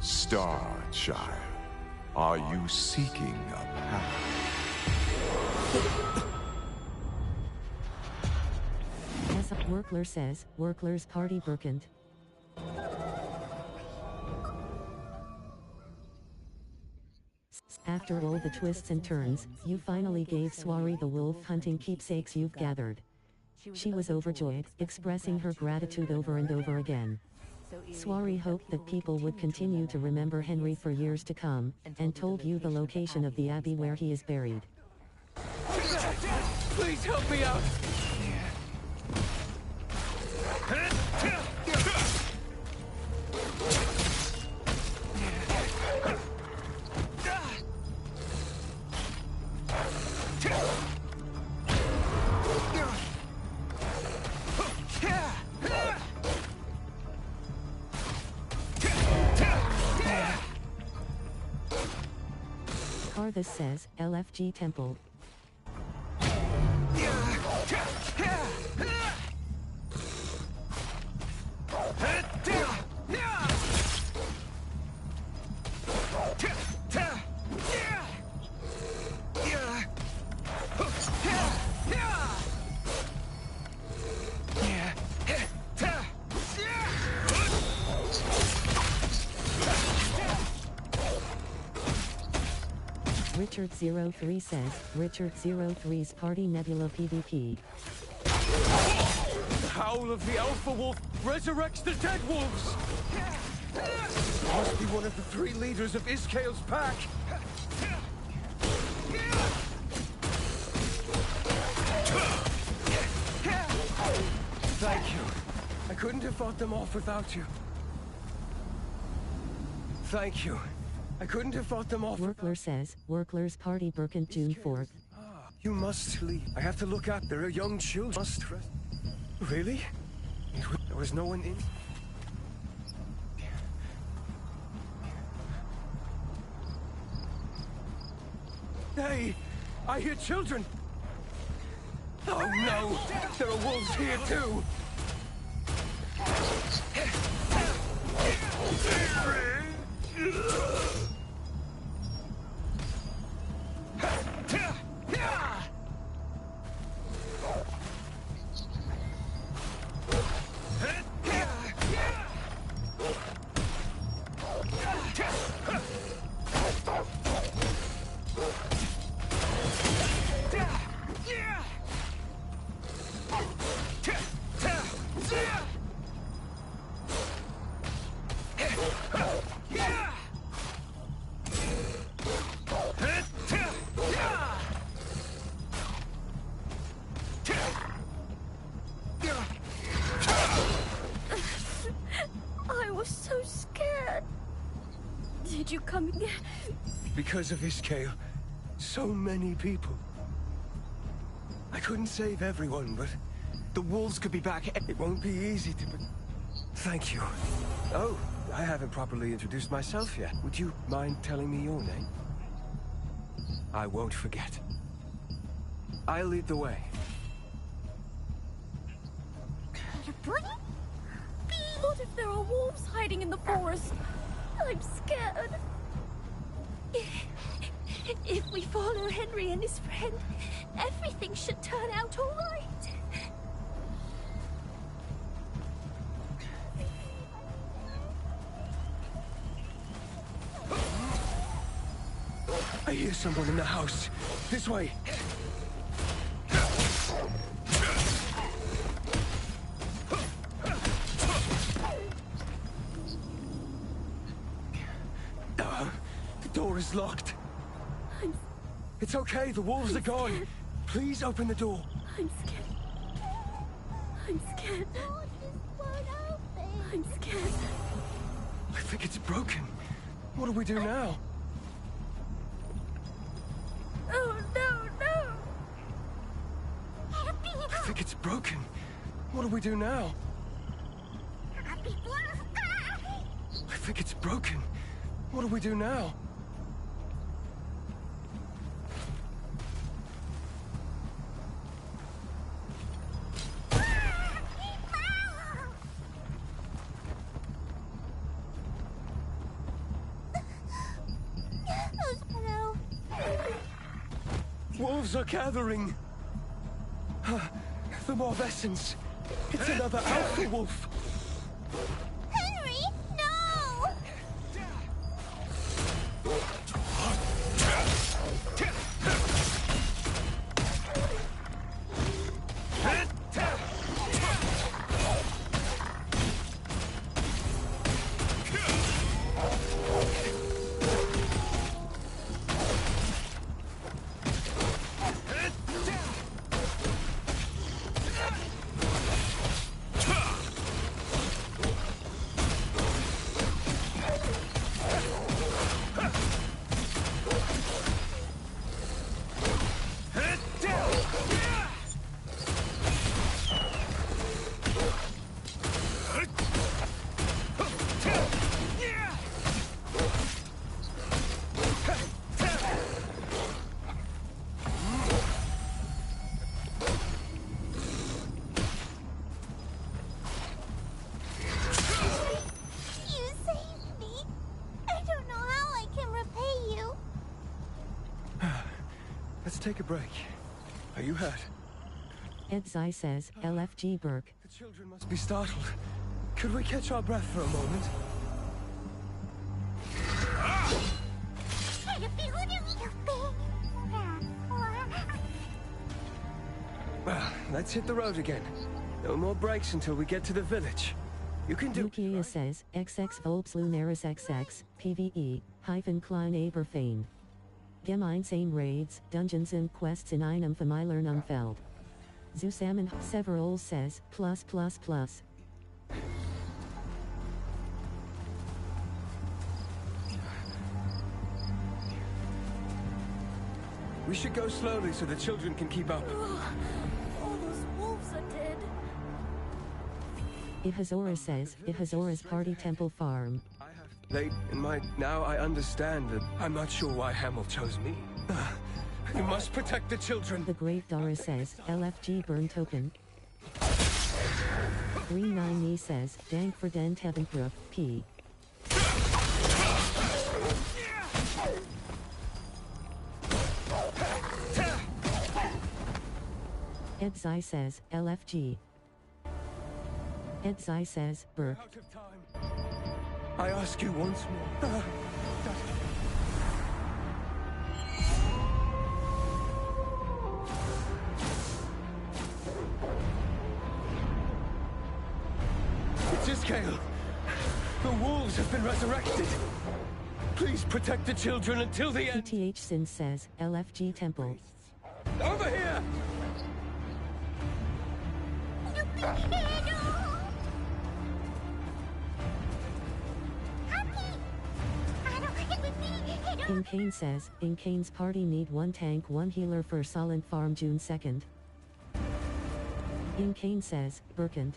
Star Child, are you seeking a path? As Workler says, Workler's Party Burkent. After all the twists and turns, you finally gave Swari the wolf hunting keepsakes you've gathered. She was overjoyed, expressing her gratitude over and over again. Swari hoped that people would continue to remember Henry for years to come, and told you the location of the abbey where he is buried. Please help me out! Karthus says, LFG Temple. Richard03 says, Richard03's Party Nebula PvP. The howl of the Alpha Wolf resurrects the dead wolves! Must be one of the 3 leaders of Iskale's pack! Thank you. I couldn't have fought them off without you. Thank you. I couldn't have fought them off. Workler says, Workler's Party Burkent June 4th. You must leave. I have to look up. There are young children. Must rest. Really? There was no one in. Hey! I hear children! Oh no! There are wolves here too! Did you come again? Because of Iskale, so many people. I couldn't save everyone, but the wolves could be back. It won't be easy to... Thank you. Oh, I haven't properly introduced myself yet. Would you mind telling me your name? I won't forget. I'll lead the way. What if there are wolves hiding in the forest? I'm scared. If we follow Henry and his friend, everything should turn out all right. I hear someone in the house. This way. The door is locked. It's okay, the wolves are gone. Please open the door. I'm scared. I'm scared. I'm scared. I think it's broken. What do we do now? Oh, no, no! I think it's broken. What do we do now? I think it's broken. What do we do now? Wolves are gathering. The Morvessens. It's another alpha wolf. Henry, no! Let's take a break. Are you hurt? Edzai says, LFG Burke. The children must be startled. Could we catch our breath for a moment? Well, let's hit the road again. No more breaks until we get to the village. You can do Yukiya right? says, XX Volps Lunaris XX, PvE, hyphen Klein Aberfane. Gemein same raids, dungeons and quests in einem Familiern Umfeld. Zusammen Several says, plus. We should go slowly so the children can keep up. All those wolves are dead. Ihazora says, Ihazora's Party Temple Farm. Late in my... Now I understand that I'm not sure why Hamel chose me. You must protect the children. The Great Dara says, LFG Burn Token. Green 9 Me says, Dank for den Tevenproof, P. Edzai says, LFG. Edzai says, Burke. Out of time. I ask you once more. It's Iskael. The wolves have been resurrected. Please protect the children until the end. PTH Sin says, LFG Temple. Over here! Incane says, Incane's party need 1 tank 1 healer for Solent Farm June 2nd. Incane says, Burkent.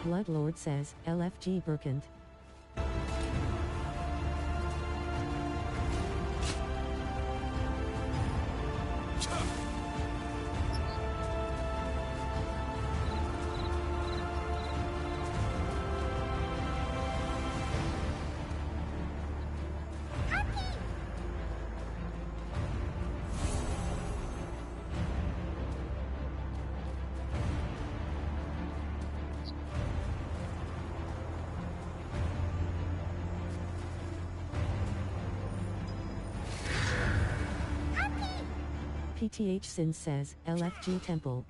Bloodlord says, LFG Burkent. PTH Sin says, LFG Temple.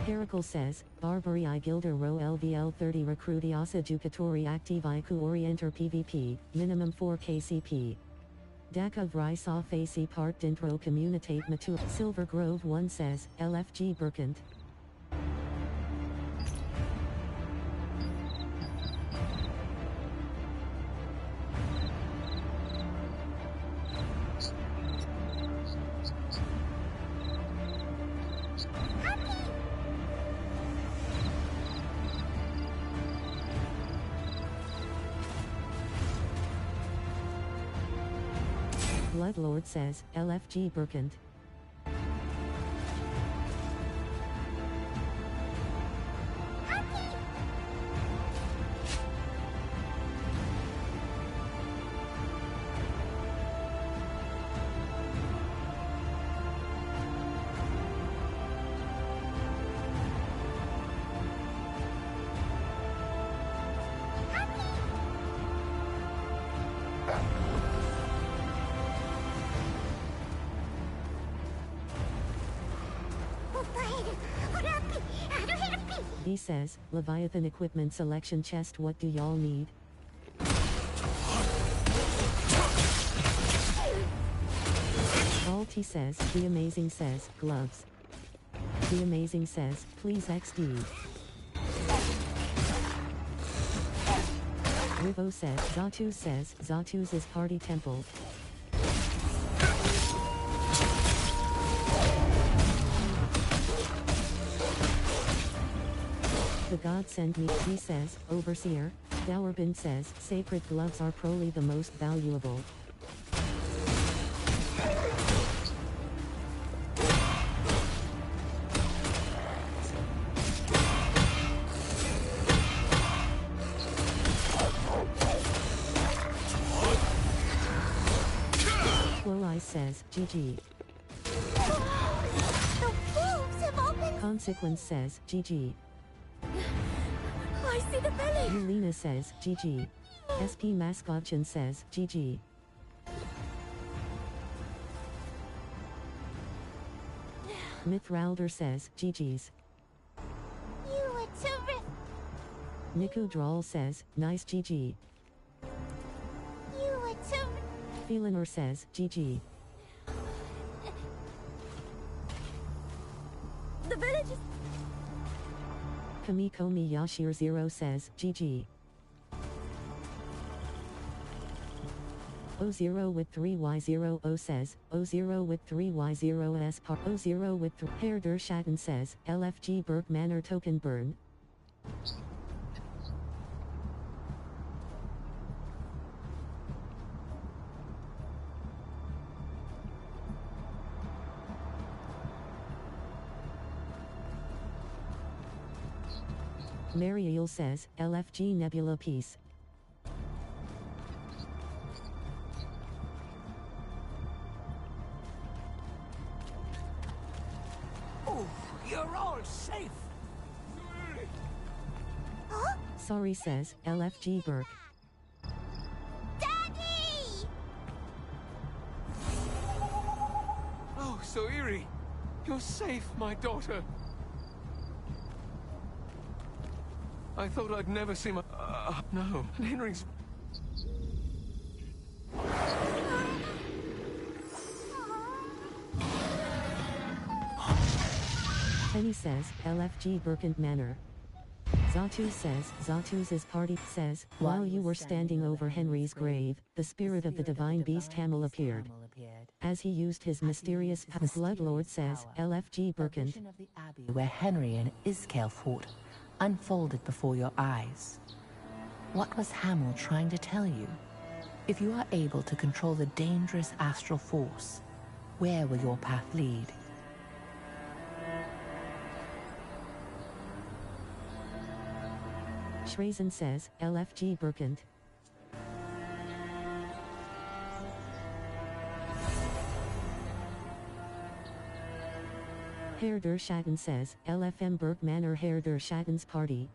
Heracles says, Barbari I Gilder Row LVL 30 Recruti Asa Jucatori Activi Ku Orienter PvP, minimum 4 KCP. Daka Vry Saw Facey Part Dintro Communitate Mature. Silver Grove 1 says, LFG Burkant. Bloodlord says, LFG Burkant. He says, Leviathan Equipment Selection Chest. What do y'all need? Balti says, The Amazing says, gloves. The Amazing says, please XD. Rivo says, Zatuz says, Zatuz is party temple. The God send me, he says, Overseer. Dowerbin says, sacred gloves are probably the most valuable. Floweye says, GG. The wolves have opened. Consequence says, GG. I see the village. Yelena says, GG. SP Mascotchin says, GG. Mithralder says, GG's. You were terrific. Niku Drawl says, nice GG. You were terrific. Felinor says, GG. The village is... Kamikomi Yashir 0 says, GG. O0 with 3Y0 O says, O0 with 3Y0 S par O0 with 3 Herr der Schatten says, LFG Berg Manor token burn. Mariel says, LFG Nebula Peace. Oh, you're all safe. Huh? Sorry says, LFG Burke. Daddy! Oh, Soiri! You're safe, my daughter. I thought I'd never see my... no. Henry's... Penny says, LFG Burkant Manor. Zatuz says, Zatuz's party says, while you were standing over Henry's grave, the spirit of the divine beast Hamel appeared. As he used his mysterious Bloodlord says, LFG Burkant. Of the abbey where Henry and Iskael fought unfolded before your eyes. What was Hamel trying to tell you? If you are able to control the dangerous astral force, where will your path lead? Shrazen says, LFG Burkant. Herr der Schatten says, LFM Berg Manor Herr der Schatten's party.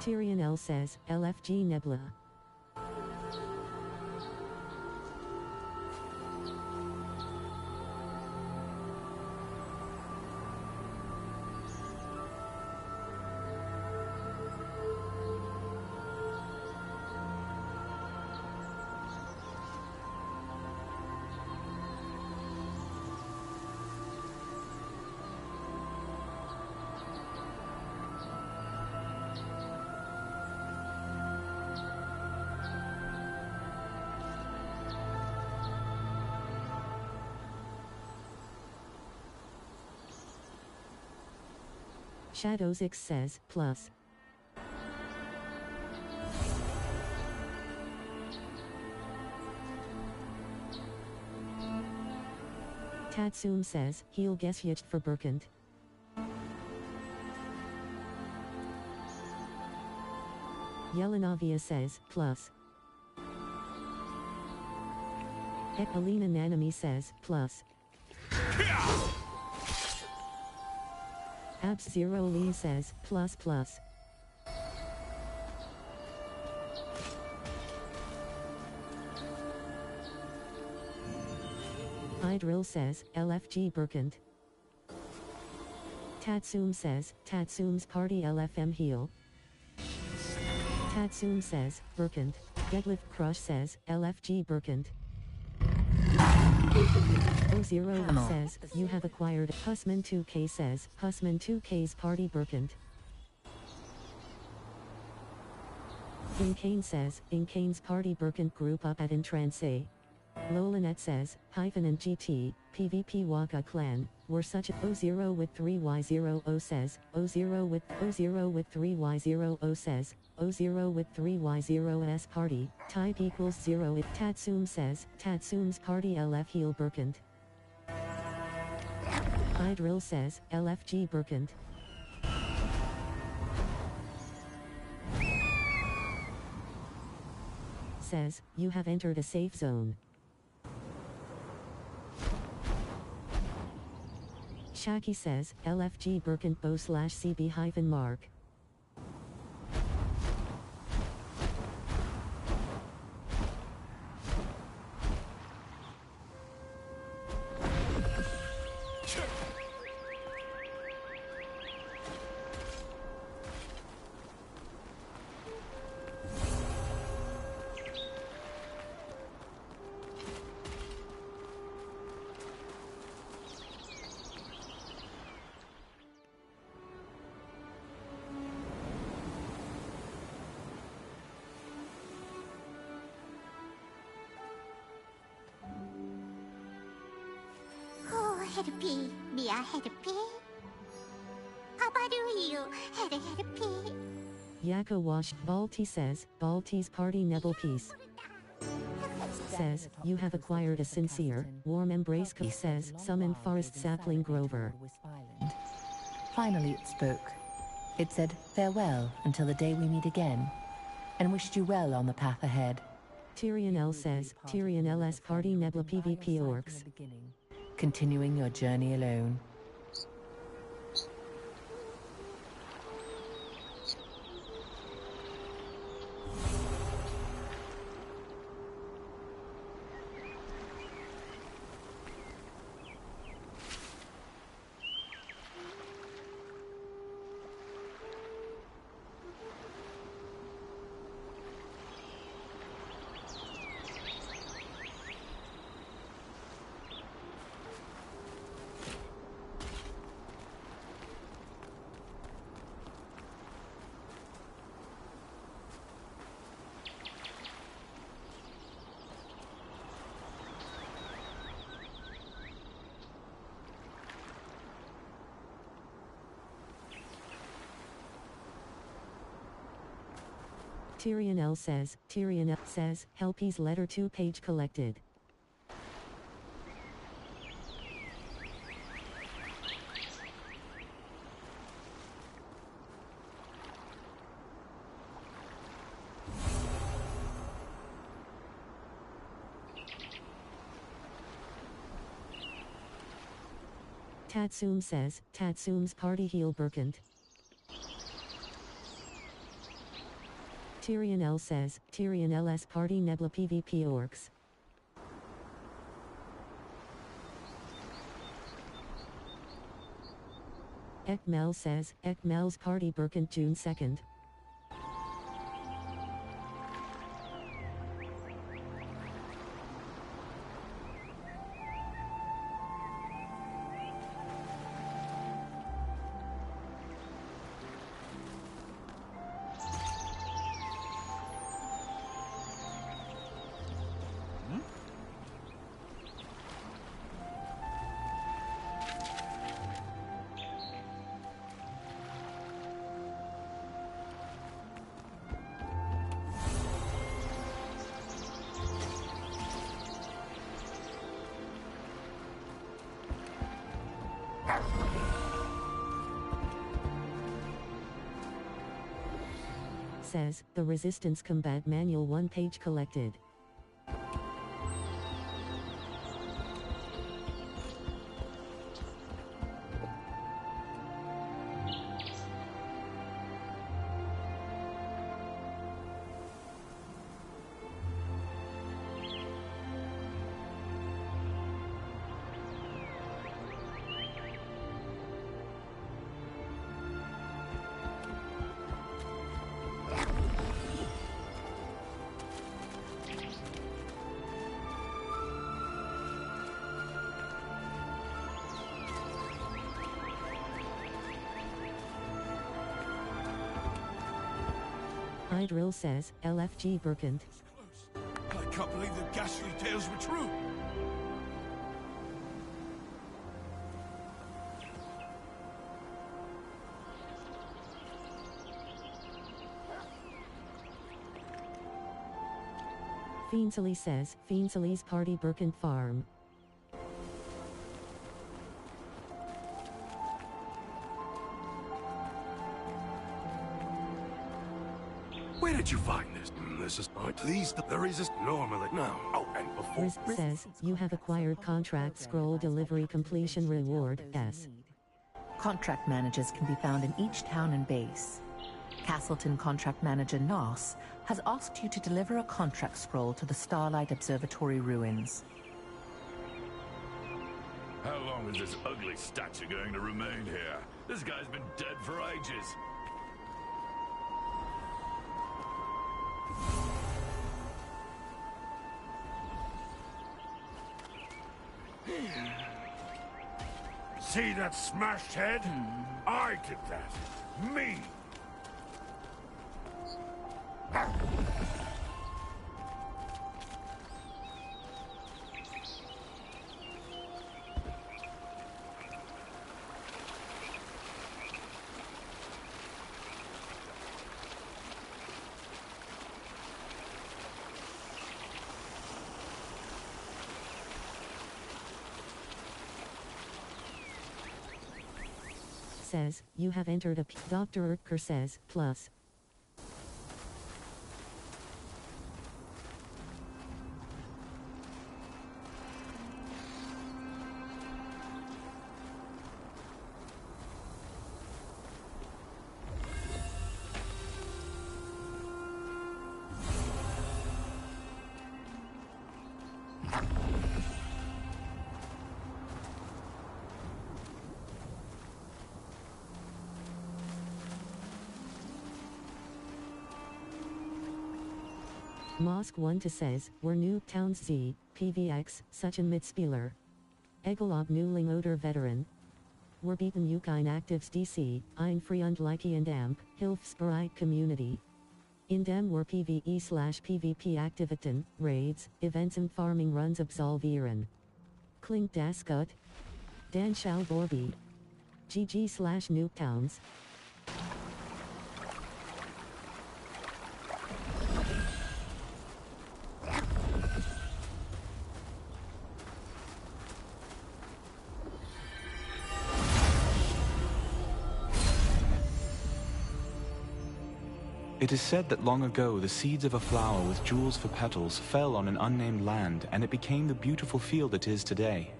Tyrion L says, LFG Nebula. Shadows X says, plus. Tatsum says, he'll guess yet for Burkant. Yelenavia says, plus. Alina Nanami says, plus. Abs Zero Lee says, plus plus. Idril says, LFG Burkant. Tatsum says, Tatsum's party LFM heal. Tatsum says, Burkant. Deadlift Crush says, LFG Burkant. O0 says, you have acquired. Husman 2K says, Husman 2K's party Burkant. Incane says, Incane's party Burkant group up at Entrance. Lolanet says, Hyphen and GT, PvP Waka clan, were such a O0 with 3Y00 says, O0 with 3Y00 says, O0 with 3Y0S party, type equals 0 if Tatsum says, Tatsum's party LF heal Burkant. Idril says, LFG Burkant. Says, you have entered a safe zone. Shaki says, LFG Burkant Bo /CB hyphen mark. Herpi, Mia Herpi. Paparuyu, Herpi. Yaka Wash, Balti says, Balti's party Nebel piece. Says, you have acquired a sincere, warm embrace. Says, summon forest sapling Grover. Finally it spoke. It said farewell until the day we meet again, and wished you well on the path ahead. Tyrion L says, Tyrion LS party Nebula PvP orcs. Continuing your journey alone. Tyrion L says, Tyrion L says, Helpy's letter 2-page collected. Tatsum says, Tatsum's party heal Burkant. Tyrion L says, Tyrion LS party Nebula PvP orcs. Ekmel says, Ekmel's party Birkent June 2nd. Says, the Resistance Combat Manual 1 page collected. Hydril says, LFG Birkent. I can't believe the ghastly tales were true. Fiensily says, Fiensily's party Birkent Farm. Where did you find this? This is not pleased. There is normally now. Oh, and before. Riz says, you have acquired contract scroll delivery completion reward, S. Contract managers can be found in each town and base. Castleton contract manager Nos has asked you to deliver a contract scroll to the Starlight Observatory ruins. How long is this ugly statue going to remain here? This guy's been dead for ages. See that smashed head? I did that. Me. Says, you have entered a Dr. Urtker says, plus. Mosque 1 to says, we're new Towns Z, PVX, such an Mitspieler. Egelob Newling Oder Veteran. We're beaten Yukine Actives DC, ein Freund Likey and Amp, Hilfsbereit Community. In dem were PvE/PvP Aktivitäten, Raids, Events and Farming Runs absolvieren. Klingt das gut? Dan Schalborby. GG/Nuketowns. It is said that long ago the seeds of a flower with jewels for petals fell on an unnamed land, and it became the beautiful field it is today.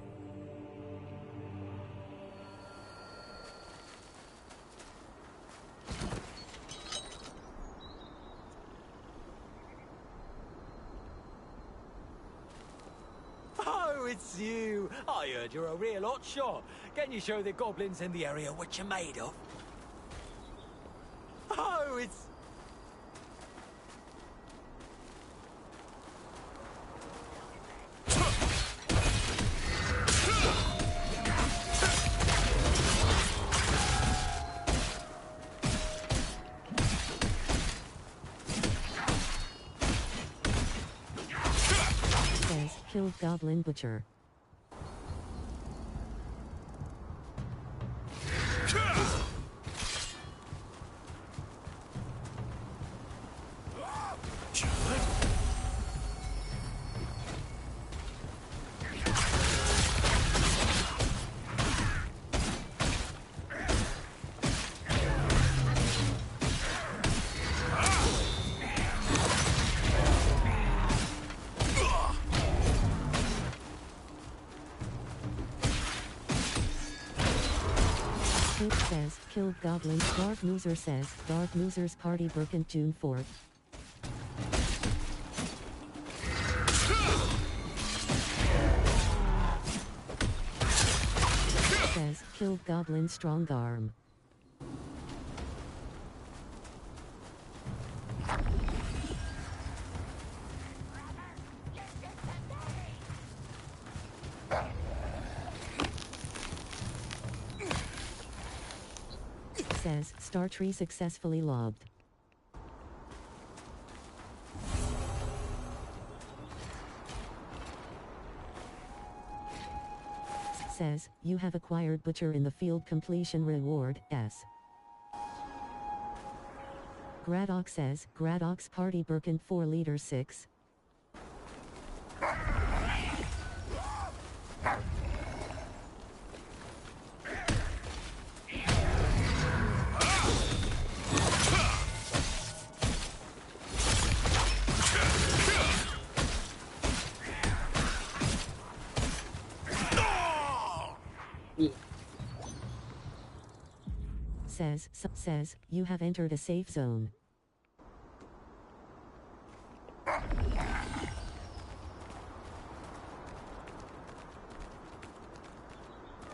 it's you. I heard you're a real hot shot. Can you show the goblins in the area what you're made of? Oh, it's... Says, killed Goblin Butcher. Kid says, killed Goblin. Dark Loser says, Dark Losers Party Birkened June 4th. Says, killed Goblin Strong Arm. Says, Star Tree successfully logged. Says, you have acquired Butcher in the field completion reward, S. Gradox says, Gradox Party Birkin 4 liter 6. Says, you have entered a safe zone.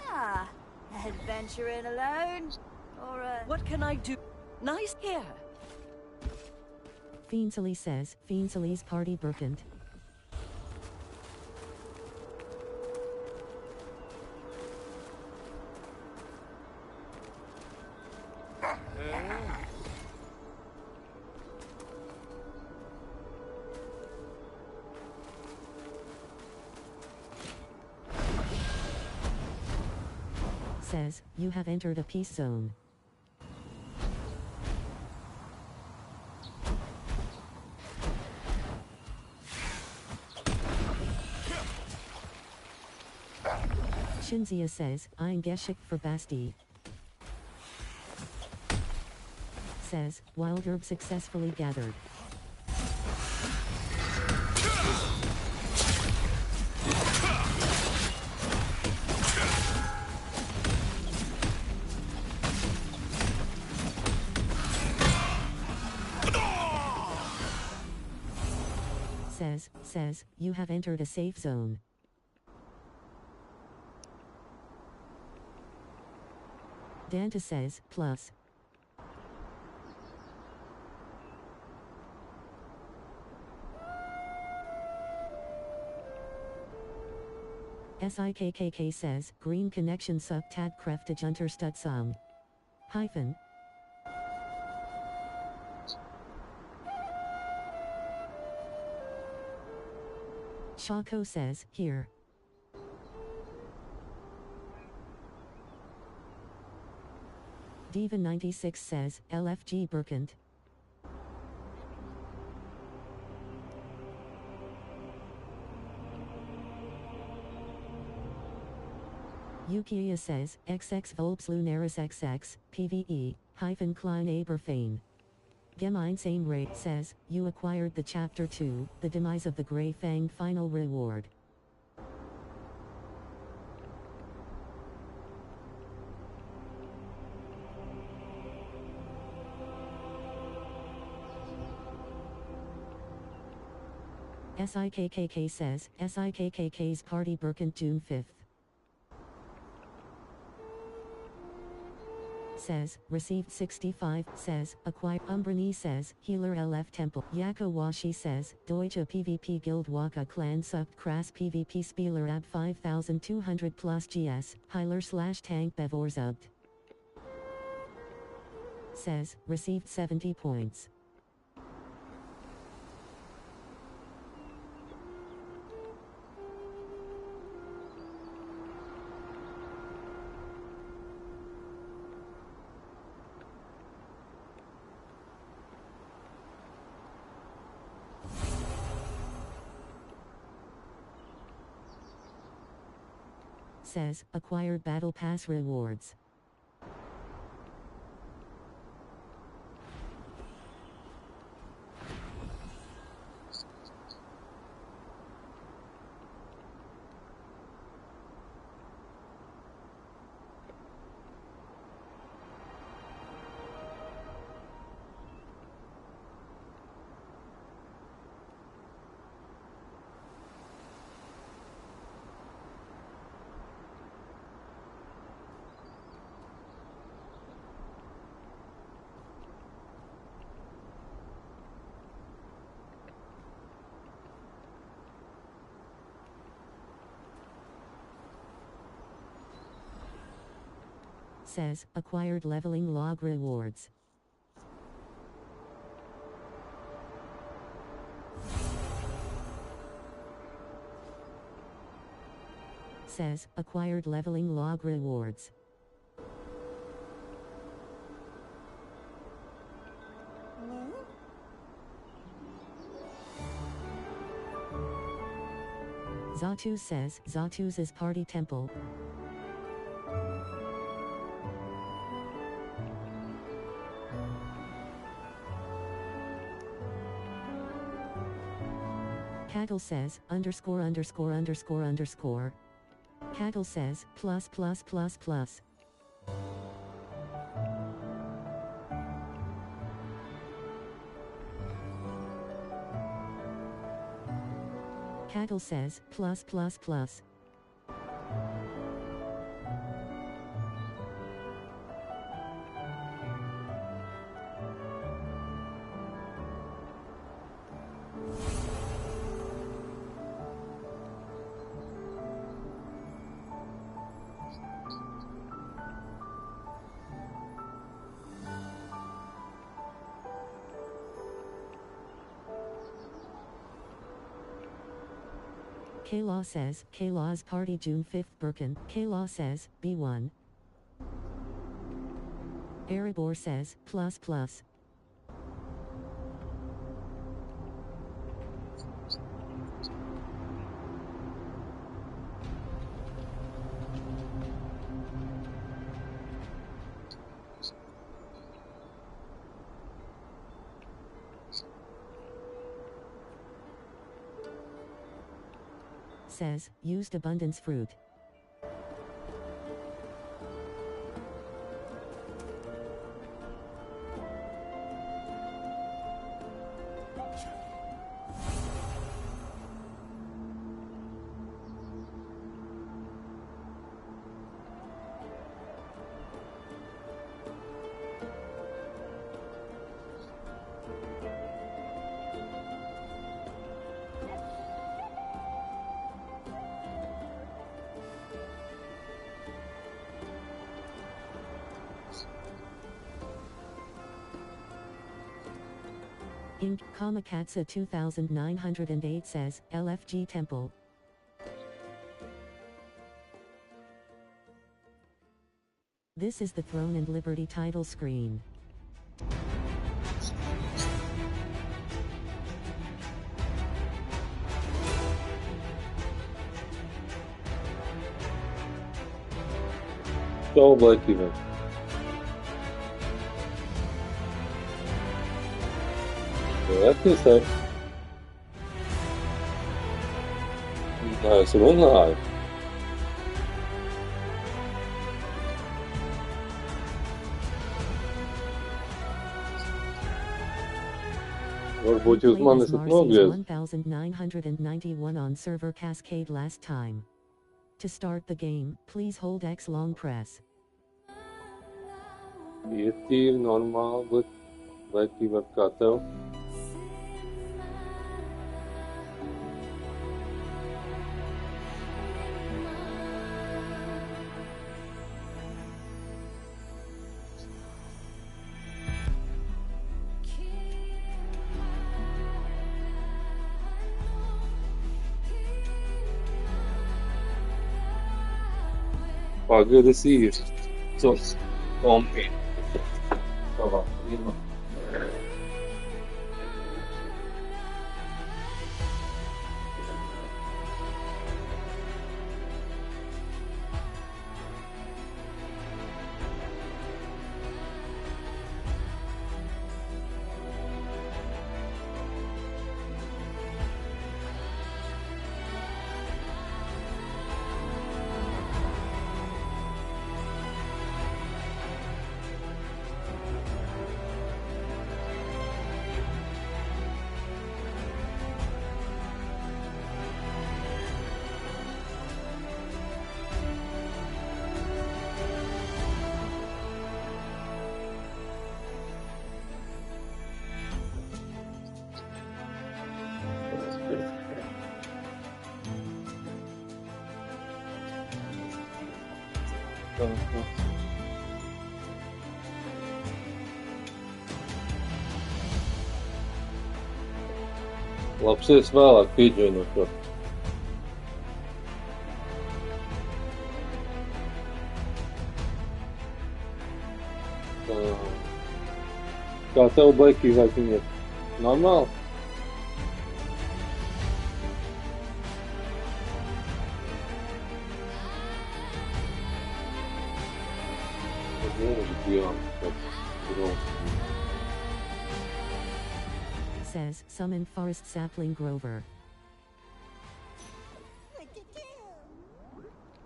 Ah, adventuring alone? Or What can I do? Nice here. Fiendsley says, Fiendsley's Party Birkent. Says, you have entered a peace zone. Shinzia says, ein Geschenk for Basti. Says, wild herb successfully gathered. Says, you have entered a safe zone. Danta says, plus. SIKKK says, green connection sub tad kreftig unterstützung. Hyphen. Shako says, here. Diva96 says, LFG Birkent. Yukiya says, XX Volps Lunaris XX, PvE, hyphen Klein Aberfane. Gemein Same Rate says, you acquired the Chapter 2, The Demise of the Grey Fang final reward. SIKKK says, SIKKK's party Birkin June 5th. Says, received 65, says, acquire. Umbrani says, healer LF temple. Yako Washi says, Deutsche PvP Guild Waka Clan sucked Krass PvP Spieler ab 5200 plus GS, Heiler / tank Bevorzubt. Says, received 70 points. Says, acquired Battle Pass rewards. Says, acquired leveling log rewards. Says, acquired leveling log rewards. Zatu says, Zatu's is party temple. Kaggle says, _______. Kaggle says, ++++. Kaggle says, +++. K-Law says, K-Law's party June 5th Birkin. K-Law says, B1. Erebor says, ++. Says, used abundance fruit. Inc. Kamakatsu 2908 says, LFG Temple. This is the Throne and Liberty title screen. So black even. Rättelse. Så runāju. Varbūt You jūs played man as esat Marcy's nogriezis. 1991 on server Cascade last time. To start the game, please hold X long press. Iet tīri, normāli, bet vai var kā tev? Pagaidas īsti. Sos kompī. Savā firmā. Labs, es vēlāk pieģoinošo. Kā tev, Blakey, vai viņi ir normāli? Says, summon Forest Sapling Grover.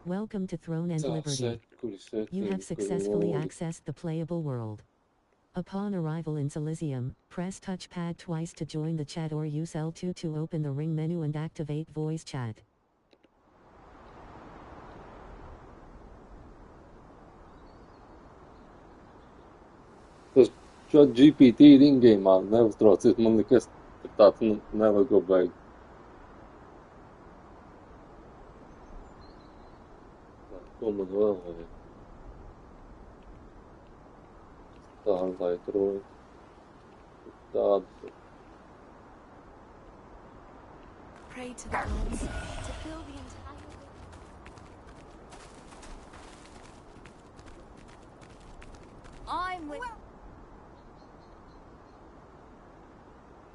Welcome to Throne and Liberty. You have successfully accessed the playable world. Upon arrival in Elysium, press touchpad twice to join the chat or use L2 to open the ring menu and activate voice chat. Tas chat GPT ir in-game'ā, neuztraucies, man nekas tāds nevajag ko baigi. Ko man vēl vajag? Starlight roja. Tādu. Pray to the gods to fill the entire... I'm with...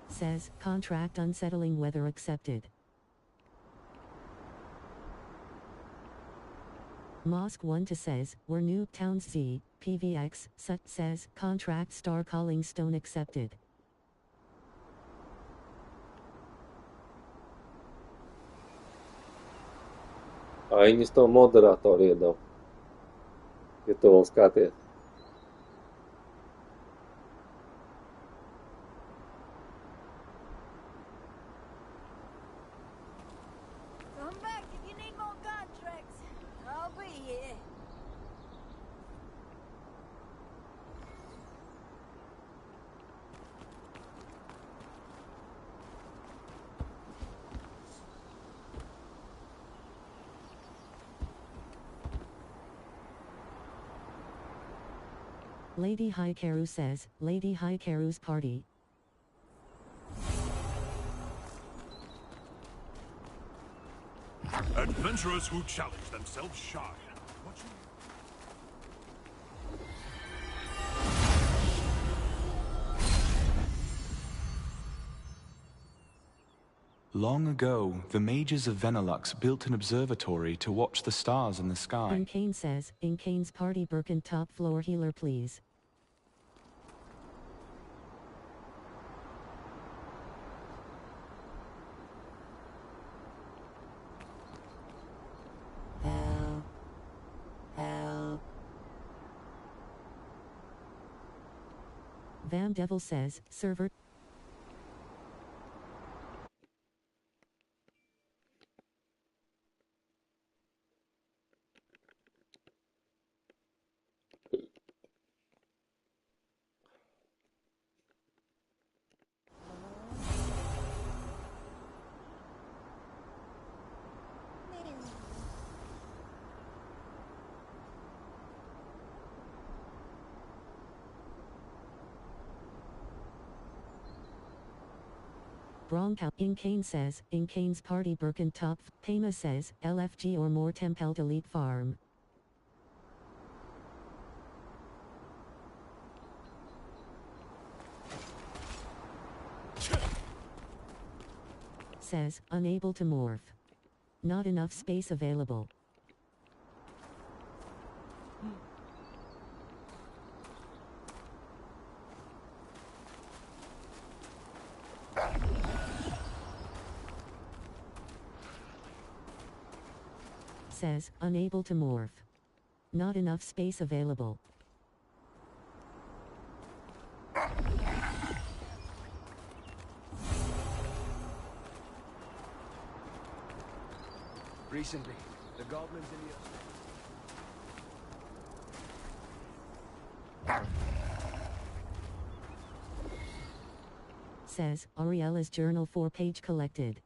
Says, contract unsettling weather accepted. Mosque 1 to says, we're new towns Z, PVX, Sut says, contract star calling stone accepted. Viņas to moderātoru iedod. Ja tu vēl skaties. Come back if you need more contracts. I'll be here. Lady Hikaru says, Lady Hikaru's party. Adventurers who challenge themselves shine. What you... Long ago, the mages of Venelux built an observatory to watch the stars in the sky. Incane says, Incane's party Birkin top floor healer please. Help. Help. Vam Devil says, server. Broncow. Incane says, Incane's party Birkin top. Pema says, LFG or more Tempel delete farm. Says, unable to morph. Not enough space available. Says, unable to morph. Not enough space available. Recently, the goblins in the... Says, Ariella's journal 4-page collected.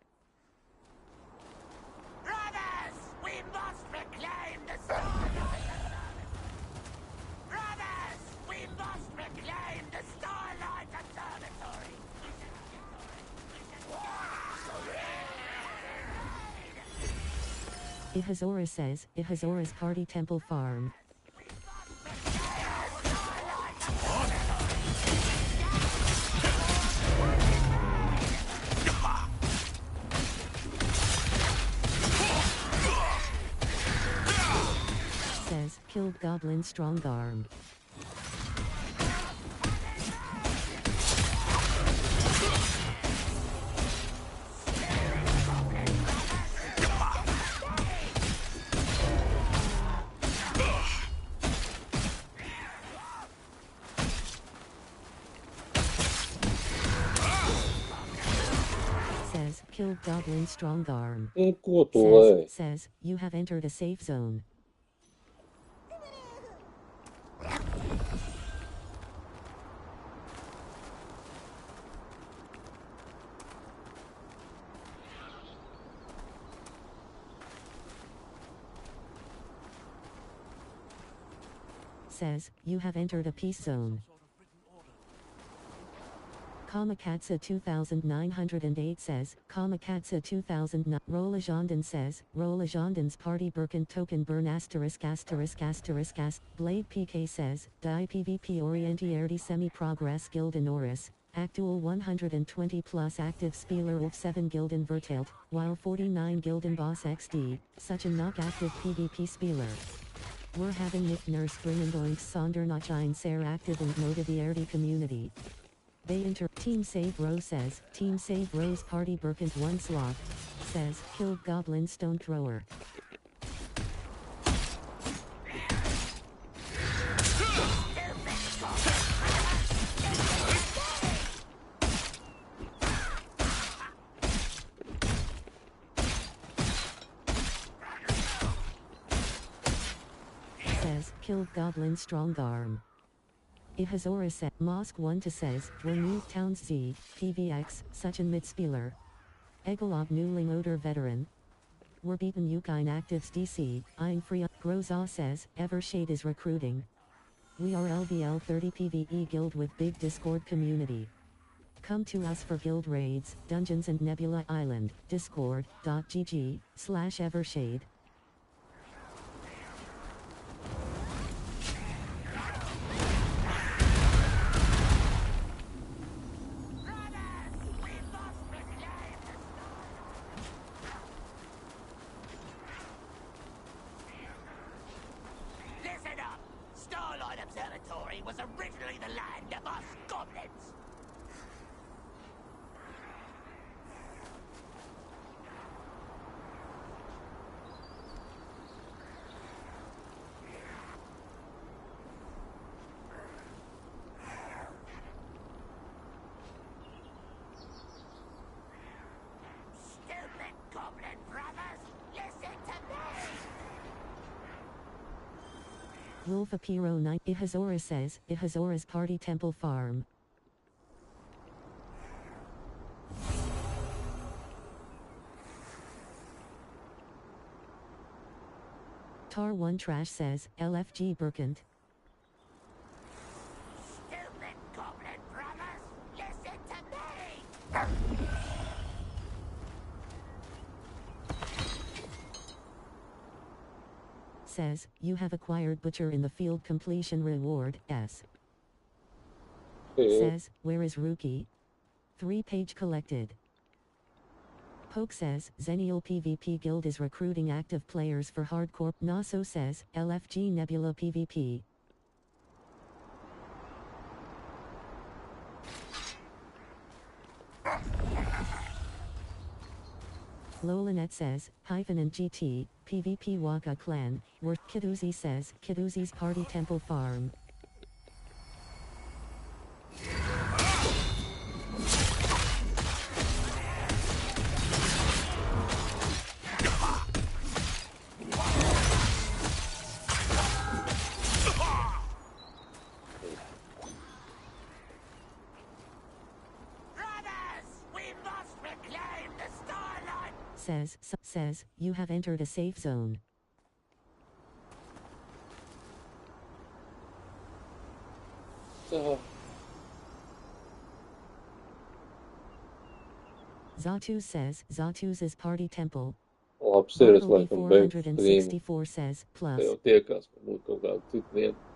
Brothers, we must reclaim the Starlight. Brothers, we must reclaim the Starlight Observatory. Ihazora says, Ihazora's party temple farm. Says, killed goblin strong arm. Says, killed goblin strong arm. Says, you have entered a safe zone. Says, you have entered a peace zone. Kamakatsa 2908 says, Kamakatsa 2009. Rola Jondon says, Rola Jondon's party Birkin token burn asterisk. Blade PK says, Die PvP Orientierty Semi-Progress Gilden Oris. Actual 120 plus active Spieler of 7 Gilden Vertelt, while 49 Gilden Boss XD, such a knock active PvP Spieler. We're having Nick Nurse Bringendoinks Sondernachine Ser active and Motivierty community. They enter. Team Save Rose says, Team Save Rose party Birkint 1 slot. Says, killed goblin stone thrower. Says, killed goblin strong arm. Ihazora said, Mosque 1 to says, remove Towns Z, PVX, such an Mitspieler. Egelab Newling Oder veteran. We're beaten Yukine actives DC, I'm free. Groza says, Evershade is recruiting. We are LVL 30 PvE guild with big Discord community. Come to us for guild raids, dungeons and Nebula Island, discord.gg/Evershade. Listen up! Starlight Observatory was originally the land of us goblins! Stupid goblin brothers! Listen to me! Wolf Apiro 9. Ihazora says, Ihazora's party temple farm. Tar 1 Trash says, LFG Birkint. Stupid goblin brothers! Listen to me! says, you have acquired Butcher in the field completion reward, S. Says, where is Rookie? 3-page collected. Poke says, Zenial PvP Guild is recruiting active players for hardcore. Naso says, LFG Nebula PvP. Lolanet says, Hyphen and GT, PvP Waka Clan, were. Kiduzi says, Kiduzi's Party Temple Farm. Says, you have entered a safe zone. Zatus says, Zatus's Party Temple. Apsies laikam beigs streamu. 464 says, plus. Te jau tiekās, varbūt kaut kādu citu vietu.